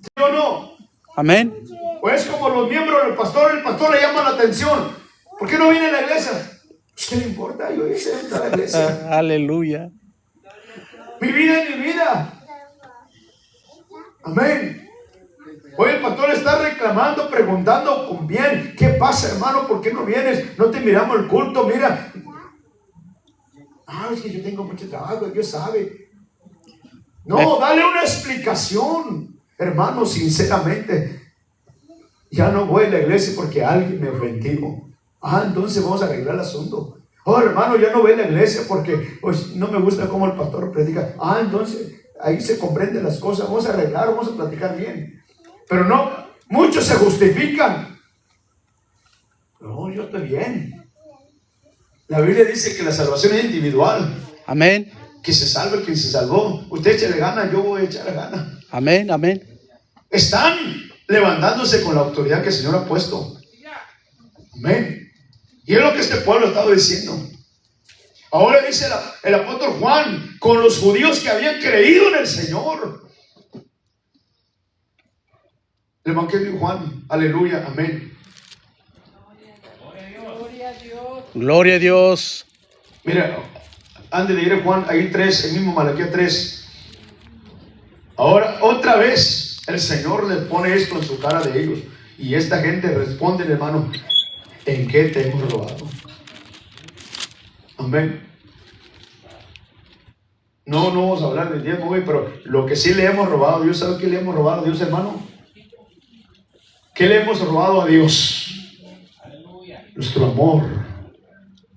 ¿Sí o no? Amén. Pues como los miembros del pastor, el pastor le llama la atención. ¿Por qué no viene a la iglesia? Pues, ¿qué le importa? Yo hice a la iglesia. Aleluya. Mi vida es mi vida. Amén. Hoy el pastor está reclamando, preguntando con bien, ¿qué pasa, hermano? ¿Por qué no vienes? No te miramos el culto, mira. Es que yo tengo mucho trabajo, Dios sabe. No, dale una explicación, hermano, sinceramente. Ya no voy a la iglesia porque alguien me ofendió. Entonces vamos a arreglar el asunto. Hermano, ya no voy a la iglesia porque pues, no me gusta cómo el pastor predica. Entonces ahí se comprenden las cosas. Vamos a arreglar, vamos a platicar bien. Pero no, muchos se justifican. No, yo estoy bien. La Biblia dice que la salvación es individual. Amén. Que se salve quien se salvó. Usted échale gana, yo voy a echarle gana. Amén, amén. Están levantándose con la autoridad que el Señor ha puesto. Amén. Y es lo que este pueblo ha estado diciendo. Ahora dice el apóstol Juan, con los judíos que habían creído en el Señor. El Evangelio de Juan, aleluya, amén. Gloria a Dios. Mira, antes de ir a Juan, ahí 3, el mismo Malaquías 3. Ahora, otra vez, el Señor les pone esto en su cara de ellos. Y esta gente responde, hermano, ¿en qué te hemos robado? Amén. No vamos a hablar del diezmo hoy, pero lo que sí le hemos robado a Dios, ¿sabe qué le hemos robado a Dios, hermano? ¿Qué le hemos robado a Dios? Nuestro amor.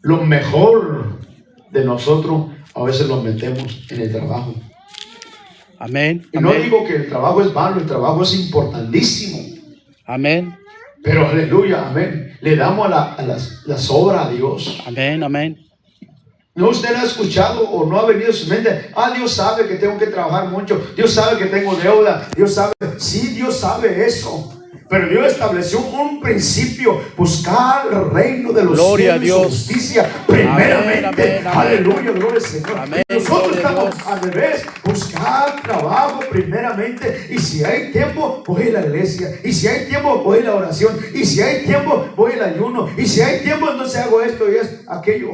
Lo mejor de nosotros a veces lo metemos en el trabajo. Amén. Y no Amén. digo que el trabajo es malo, el trabajo es importantísimo. Amén. Pero aleluya, amén. Le damos las obras a Dios. Amén. Amén. ¿No usted ha escuchado o no ha venido a su mente? Dios sabe que tengo que trabajar mucho. Dios sabe que tengo deuda. Dios sabe. Sí, Dios sabe eso. Pero Dios estableció un principio: buscar el reino de los Gloria a cielos y su Dios. justicia primeramente. Amén, amén, amén. Aleluya, gloria al Señor. Amén, Nosotros gloria a estamos Dios. al revés: buscar trabajo primeramente. Y si hay tiempo, voy a la iglesia. Y si hay tiempo, voy a la oración. Y si hay tiempo, voy al ayuno. Y si hay tiempo, entonces hago esto y es aquello.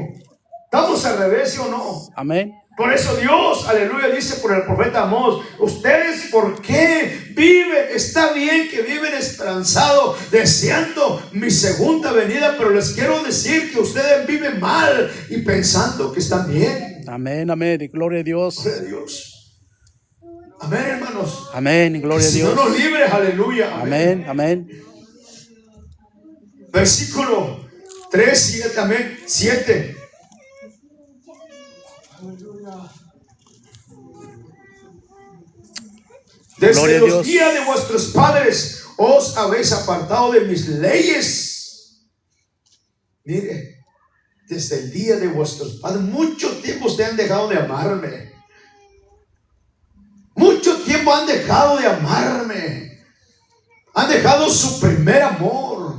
¿Estamos al revés, sí o no? Amén. Por eso Dios, aleluya, dice por el profeta Amós: ustedes, ¿por qué viven? Está bien que viven esperanzados, deseando mi segunda venida, pero les quiero decir que ustedes viven mal y pensando que están bien. Amén. Amén. Y gloria a Dios. Gloria a Dios. Amén, hermanos. Amén. Y Que gloria el a Señor Dios. nos libre, aleluya. Amén. Amén. Versículo 3, 7, amén, 7. Desde Gloria a los Dios. días de vuestros padres os habéis apartado de mis leyes. Mire, desde el día de vuestros padres, mucho tiempo ustedes han dejado de amarme. Mucho tiempo han dejado de amarme. Han dejado su primer amor.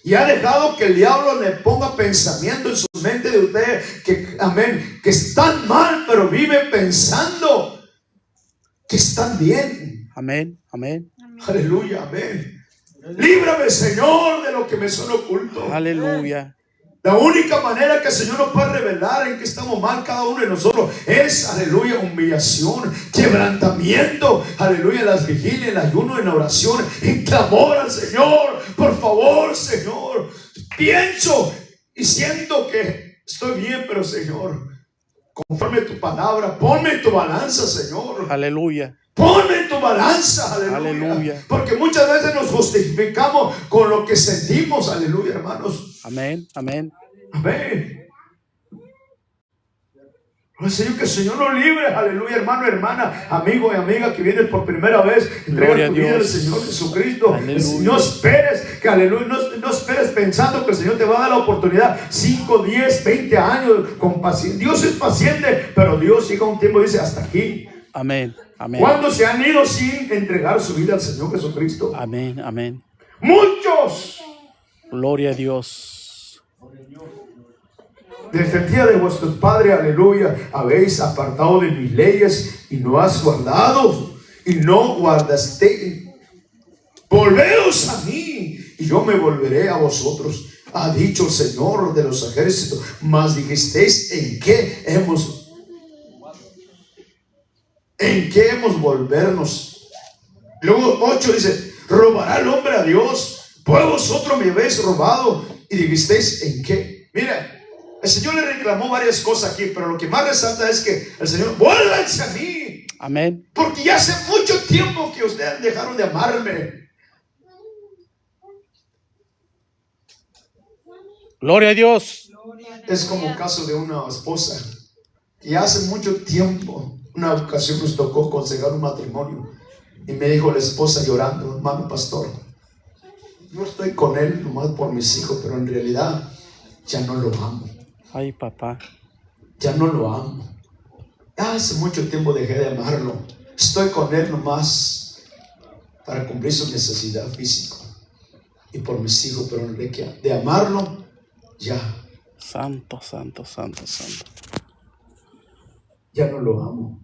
Y ha dejado que el diablo le ponga pensamiento en su mente de ustedes que, amén, que están mal, pero viven pensando que están bien. Amén. Amén. Aleluya, amén. Líbrame, Señor, de lo que me son oculto. Aleluya. La única manera que el Señor nos puede revelar en que estamos mal cada uno de nosotros es, aleluya, humillación, quebrantamiento, aleluya, en las vigilias, en el ayuno, en la oración, en clamor al Señor. Por favor, Señor, pienso y siento que estoy bien, pero Señor, conforme tu palabra, ponme en tu balanza, Señor. Aleluya. Ponme en tu balanza, aleluya. Aleluya. Porque muchas veces nos justificamos con lo que sentimos, aleluya, hermanos. Amén. Amén. Amén. Señor, que el Señor nos libre, aleluya, hermano, hermana, amigo y amiga que vienes por primera vez. Entrega Gloria tu a vida al Dios. Señor Jesucristo. Aleluya. No esperes que, aleluya, no esperes pensando que el Señor te va a dar la oportunidad 5, 10, 20 años con paciencia. Dios es paciente, pero Dios llega un tiempo y dice: hasta aquí. Amén. Amén. ¿Cuántos se han ido sin entregar su vida al Señor Jesucristo? Amén. Amén. Muchos. Gloria a Dios. Desde el día de vuestros padres, aleluya, habéis apartado de mis leyes y no has guardado y no guardaste. Volveos a mí y yo me volveré a vosotros, ha dicho el Señor de los ejércitos. Mas dijisteis: ¿en qué hemos volvernos? Luego 8 dice: ¿robará el hombre a Dios? Pues vosotros me habéis robado. Y dijisteis: ¿en qué? Mira, el Señor le reclamó varias cosas aquí, pero lo que más resalta es que el Señor: vuélvanse a mí, Amén. porque ya hace mucho tiempo que ustedes dejaron de amarme. Gloria a Dios. Es como el caso de una esposa que hace mucho tiempo, una ocasión nos tocó aconsejar un matrimonio, y me dijo la esposa llorando: hermano pastor, yo estoy con él nomás por mis hijos, pero en realidad ya no lo amo. Ay, papá. Ya no lo amo. Hace mucho tiempo dejé de amarlo. Estoy con él nomás para cumplir su necesidad física y por mis hijos, pero de amarlo, ya. Santo, santo, santo, santo. Ya no lo amo.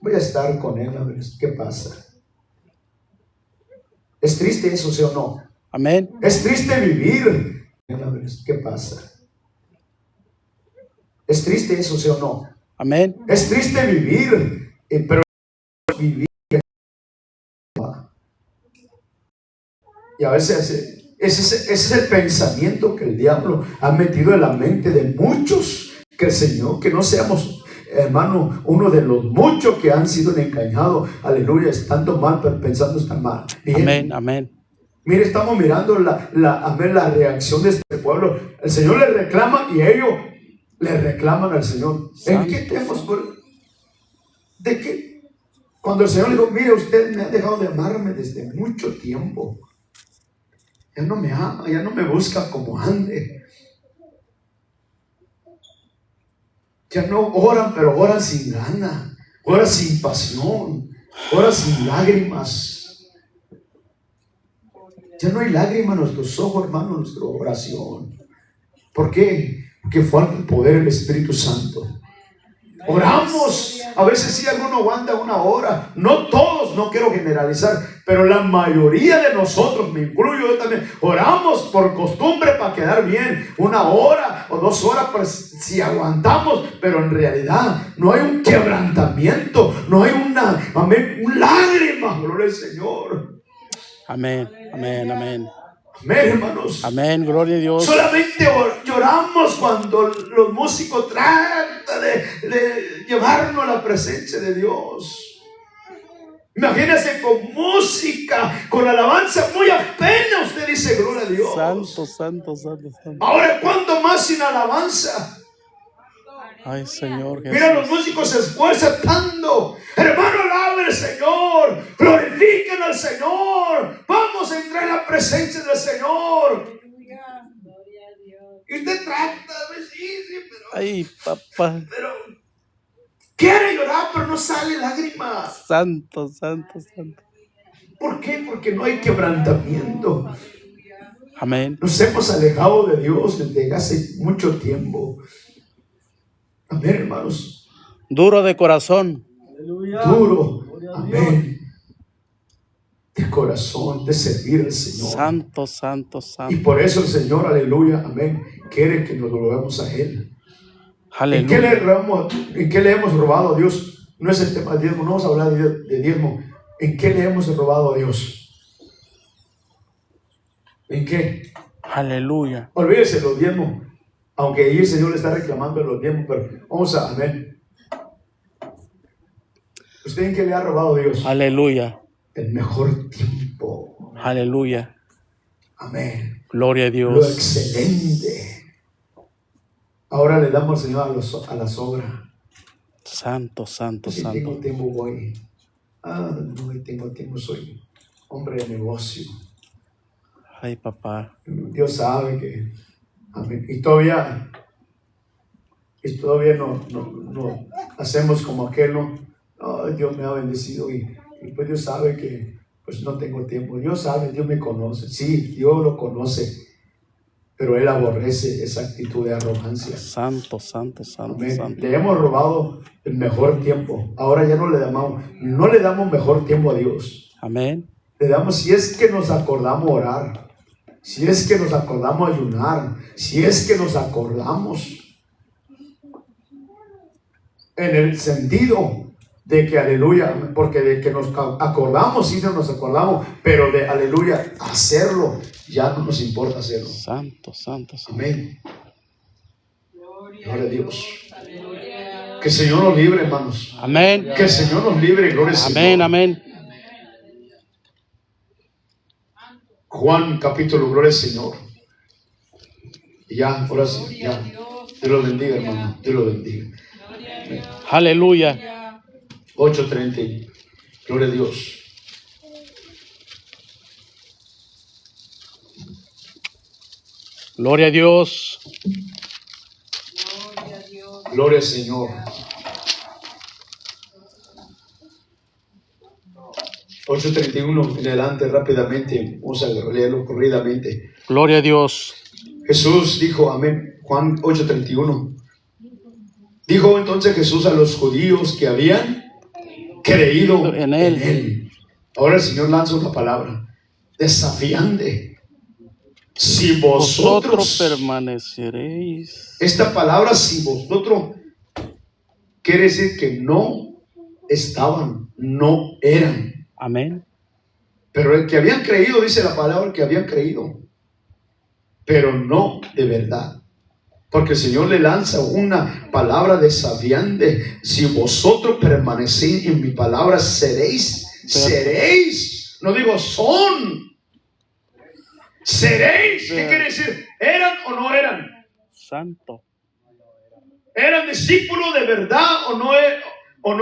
Voy a estar con él a ver qué pasa. ¿Es triste eso, sí o no? Amén. Es triste vivir. A ver qué pasa. ¿Es triste eso, sí o no? Amén. Es triste vivir, pero vivir. Y a veces ese es el pensamiento que el diablo ha metido en la mente de muchos. Que el Señor, que no seamos, hermano, uno de los muchos que han sido engañados. Aleluya, estando mal, pero pensando estar mal. Bien. Amén, amén. Mire, estamos mirando la reacción de este pueblo. El Señor le reclama y ellos le reclaman al Señor. ¿En qué tenemos? ¿De qué? Cuando el Señor le dijo, mire, usted me ha dejado de amarme desde mucho tiempo. Ya no me ama, ya no me busca como antes. Ya no oran, pero oran sin gana, oran sin pasión, oran sin lágrimas. Ya no hay lágrimas en nuestros ojos, hermano, en nuestra oración. ¿Por qué? Porque falta el poder del Espíritu Santo. Oramos, a veces sí alguno aguanta una hora, no todos, no quiero generalizar, pero la mayoría de nosotros, me incluyo yo también, oramos por costumbre para quedar bien, 1 hora o 2 horas, pues si aguantamos, pero en realidad no hay un quebrantamiento, no hay un lágrima, gloria al Señor. Amén, amén, amén. Amén, hermanos. Amén, gloria a Dios. Solamente lloramos cuando los músicos tratan de llevarnos a la presencia de Dios. Imagínese con música, con alabanza, muy apenas usted dice gloria a Dios. Santo, santo, santo, santo. Ahora, ¿cuánto más sin alabanza? Ay, Señor Jesús. Mira, los músicos se esfuerzan tanto. Hermano, alaben al Señor, glorifiquen al Señor. Vamos a entrar en la presencia del Señor. Y usted trata de decir, sí, pero... Ay, papá. Pero quiere llorar, pero no sale lágrimas. Santo, santo, santo. ¿Por qué? Porque no hay quebrantamiento. Amén. Nos hemos alejado de Dios desde hace mucho tiempo. Amén, hermanos. Duro de corazón. Duro. Amén. De corazón, de servir al Señor. Santo, santo, Y santo. por eso el Señor, aleluya, amén, quiere que nos volvamos a Él. Aleluya. ¿En qué le hemos robado a Dios? No es el tema del diezmo, no vamos a hablar de diezmo. ¿En qué le hemos robado a Dios? ¿En qué? Aleluya. Olvídese los diezmos. Aunque ahí el Señor le está reclamando los diezmos, pero vamos a, amén. ¿Usted en qué le ha robado a Dios? Aleluya. El mejor tiempo. Aleluya. Amén. Gloria a Lo Dios. excelente. Ahora le damos al Señor a las obras. Santo, santo, Si tengo santo. tiempo voy. No tengo tiempo, soy hombre de negocio. Ay, papá. Dios sabe que, amén. Y todavía no hacemos como aquel, no, Dios me ha bendecido y pues Dios sabe que pues no tengo tiempo. Dios sabe, Dios me conoce. Sí, Dios lo conoce, pero Él aborrece esa actitud de arrogancia. Santo, santo, santo, Amén. santo. Le hemos robado el mejor tiempo. Ahora ya no le damos mejor tiempo a Dios. Amén. Le damos, si es que nos acordamos orar, si es que nos acordamos ayunar, si es que nos acordamos en el sentido de que aleluya, porque de que nos acordamos, sí nos acordamos, pero de aleluya, hacerlo, ya no nos importa hacerlo. Santo, santo, santo. Amén. Gloria a Dios. Que el Señor nos libre, hermanos. Amén. Que el Señor nos libre, gloria al Señor. Amén, amén. Juan capítulo, gloria al Señor. Y ya, ahora sí, ya. Dios lo bendiga, hermano. Dios lo bendiga. Aleluya. 8:30. Gloria a Dios. Gloria a Dios. Gloria al Señor. 8:31 en adelante rápidamente. Vamos a leerlo corridamente. Gloria a Dios. Jesús dijo, amén, Juan 8:31. Dijo entonces Jesús a los judíos que habían creído en él. Ahora el Señor lanza una palabra desafiante. Si Vosotros permaneceréis. Esta palabra, si vosotros, quiere decir que no estaban, no eran. Amén. Pero el que habían creído, dice la palabra, que habían creído, pero no de verdad. Porque el Señor le lanza una palabra desafiante. Si vosotros permanecéis en mi palabra, seréis. No digo son. Seréis. ¿Qué quiere decir? ¿Eran o no eran? Santo. ¿Eran discípulos de verdad o no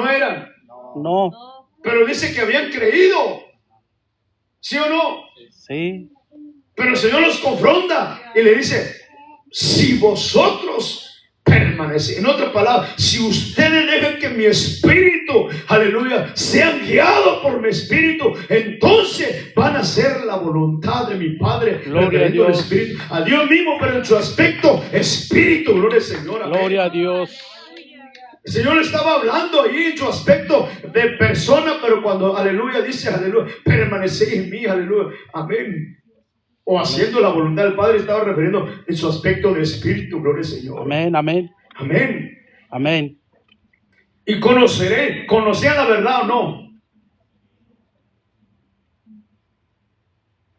eran? No. Pero dice que habían creído. ¿Sí o no? Sí. Pero el Señor los confronta y le dice, si vosotros permanecen, en otras palabras, si ustedes dejan que mi espíritu, aleluya, sean guiados por mi espíritu, entonces van a hacer la voluntad de mi Padre. Gloria a Dios. Espíritu, a Dios mismo, pero en su aspecto espíritu. Gloria al Señor. Amén. Gloria a Dios. El Señor estaba hablando ahí en su aspecto de persona, pero cuando, aleluya, dice, aleluya, permanecéis en mí, aleluya, amén. O haciendo la voluntad del Padre, estaba refiriendo en su aspecto de espíritu, gloria al Señor. Amén, amén. Amén. Amén. Y ¿conocían la verdad o no?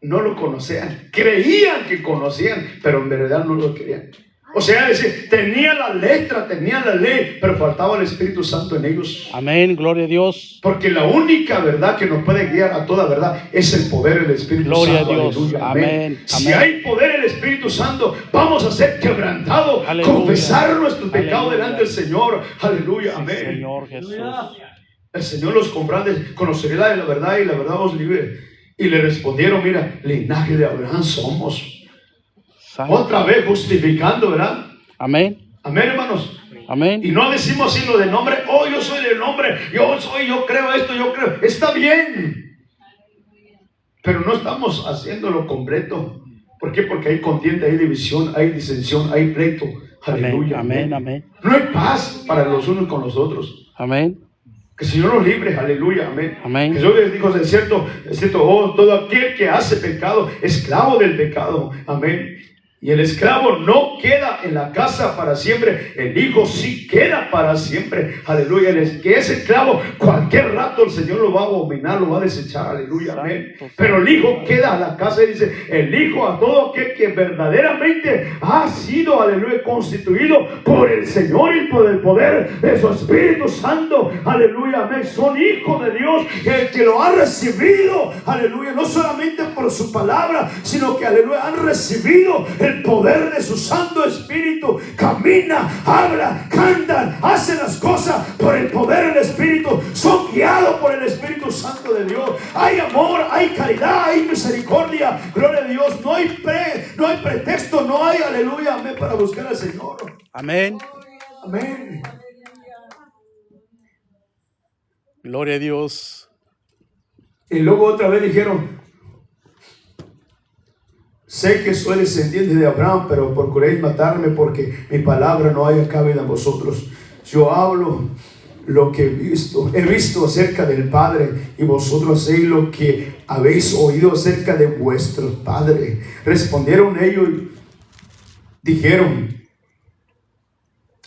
No lo conocían. Creían que conocían, pero en verdad no lo querían. O sea, decir, tenían la letra, tenían la ley, pero faltaba el Espíritu Santo en ellos. Amén, gloria a Dios. Porque la única verdad que nos puede guiar a toda verdad es el poder del Espíritu Gloria Santo. a Dios. Aleluya. Amén. Si Amén. hay poder del Espíritu Santo, vamos a ser quebrantados, Aleluya. confesar nuestro pecado Aleluya. delante del Señor. Aleluya. Sí, Amén. Señor Jesús. El Señor los comprende, conoceré la verdad y la verdad os libre. Y le respondieron, mira, linaje de Abraham somos. Santo. Otra vez justificando, ¿verdad? Amén. Amén, hermanos. Amén. Y no decimos así lo de nombre, oh, yo soy del nombre, yo creo esto, yo creo. Está bien. Pero no estamos haciéndolo completo. ¿Por qué? Porque hay contienda, hay división, hay disensión, hay pleito. Aleluya. Amén, amén. No hay paz para los unos con los otros. Amén. Que el Señor nos libre, aleluya, amén. Amén. Jesús les dijo, es cierto, oh, todo aquel que hace pecado, esclavo del pecado, amén. Y el esclavo no queda en la casa para siempre, el hijo sí queda para siempre, aleluya. El que es esclavo, cualquier rato el Señor lo va a abominar, lo va a desechar, aleluya, amén. Pero el hijo queda a la casa y dice, el hijo a todo aquel que verdaderamente ha sido, aleluya, constituido por el Señor y por el poder de su Espíritu Santo, aleluya, amén. Son hijos de Dios, el que lo ha recibido, aleluya, no solamente por su palabra, sino que, aleluya, han recibido el poder de su Santo Espíritu. Camina, habla, cantan, hacen las cosas por el poder del Espíritu. Son guiados por el Espíritu Santo de Dios. Hay amor, hay caridad, hay misericordia. Gloria a Dios. No hay pretexto, no hay, aleluya, amén, para buscar al Señor. Amén. Amén. Gloria a Dios. Y luego otra vez dijeron, sé que soy descendiente de Abraham, pero procuréis matarme porque mi palabra no haya cabida en vosotros. Yo hablo lo que he visto acerca del Padre, y vosotros hacéis lo que habéis oído acerca de vuestro Padre. Respondieron ellos y dijeron,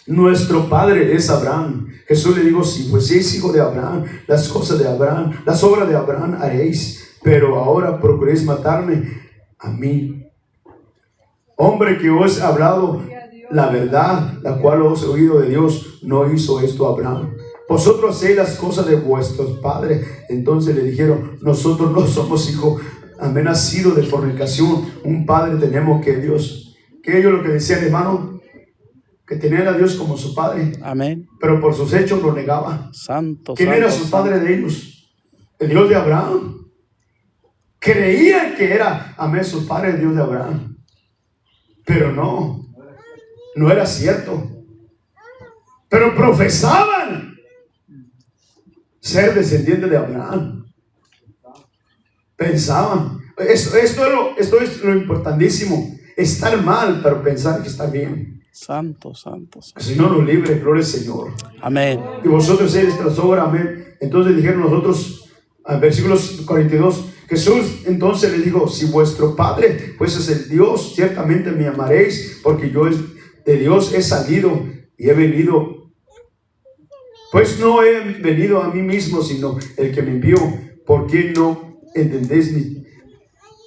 nuestro Padre es Abraham. Jesús le dijo, sí, pues si es hijo de Abraham, las cosas de Abraham, las obras de Abraham haréis, pero ahora procuréis matarme a mí, hombre que os he hablado la verdad, la cual os he oído de Dios. No hizo esto Abraham. Vosotros hacéis las cosas de vuestros padres. Entonces le dijeron, nosotros no somos hijos, amén, nacidos de fornicación. Un padre tenemos que Dios. Que ellos lo que decían, hermano, que tenían a Dios como su padre. Amén. Pero por sus hechos lo negaban. Santo. ¿Quién era su padre de ellos? El Dios de Abraham. Creían que era, amén, su padre, el Dios de Abraham. Pero no era cierto. Pero profesaban ser descendientes de Abraham. Pensaban. Esto es lo importantísimo. Estar mal, pero pensar que está bien. Santo, santo, El santo. Señor nos libre, gloria al Señor. Amén. Y vosotros seréis tras obra, amén. Entonces dijeron nosotros, versículos 42, Jesús entonces le dijo: si vuestro Padre pues es el Dios, ciertamente me amaréis, porque yo de Dios he salido y he venido. Pues no he venido a mí mismo, sino el que me envió. ¿Por qué no entendéis mi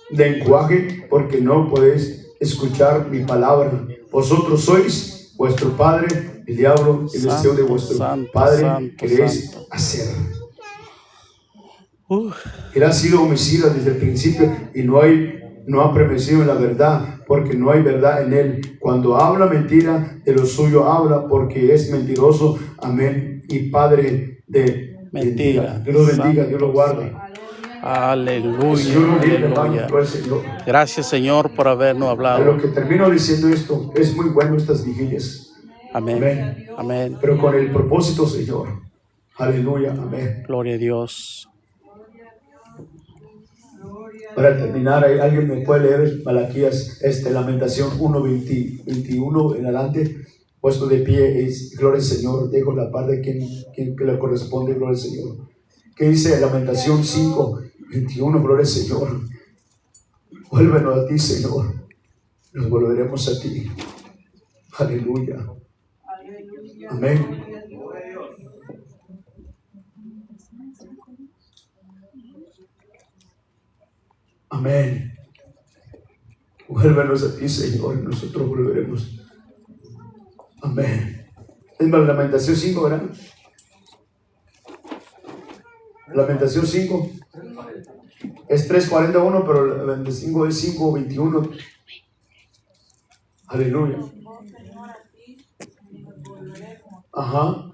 lenguaje? Porque no podéis escuchar mi palabra. Vosotros sois vuestro padre, el diablo, el deseo de vuestro padre queréis hacer. Él ha sido homicida desde el principio y no ha permanecido en la verdad, porque no hay verdad en él. Cuando habla mentira, de lo suyo habla, porque es mentiroso, amén, y padre de mentira. Dios lo bendiga, Dios lo guarde. Aleluya, aleluya. Gracias, Señor, por habernos A hablado. lo que termino diciendo esto, es muy bueno estas vigilias. Amén, Amén. amén. Pero con el propósito, Señor. Aleluya, amén. Gloria a Dios. Para terminar, ¿alguien me puede leer Malaquías, Lamentación 1:21 en adelante? Puesto de pie, gloria al Señor. Dejo la parte que le corresponde, gloria al Señor. ¿Qué dice Lamentación 5:21? Gloria al Señor. Vuélvenos a ti, Señor. Nos volveremos a ti. Aleluya. Amén. Amén. Vuélvenos a ti, Señor, y nosotros volveremos. Amén. Es más, Lamentación 5, ¿verdad? Lamentación 5 es 3:41, pero Lamentación 5 es 5:21. Aleluya. Ajá.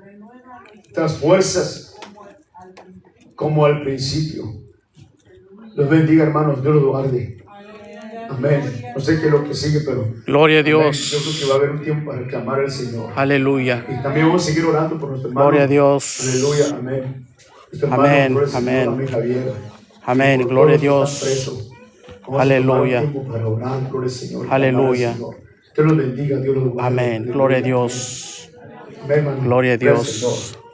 Tras fuerzas como al principio. Los bendiga, hermanos. Dios los guarde. Amén. No sé qué es lo que sigue, pero Gloria a amén. Dios. Yo creo que va a haber un tiempo para clamar al Señor. Aleluya. Y también vamos a seguir orando por nuestro hermano. Gloria a Dios. Aleluya. Amén. Nuestro hermano, Amén, por el Señor, amén. amén, Javier. Amén. Y por Gloria a todos los que Dios. están presos. Vamos Aleluya. a tomar un tiempo para orar, gloria al Señor. Aleluya. Clamar al Señor. Dios los bendiga, Dios los guarde. Amén. Aleluya. Gloria a Dios. Amén, hermano. Gloria a Gracias, Dios. Señor.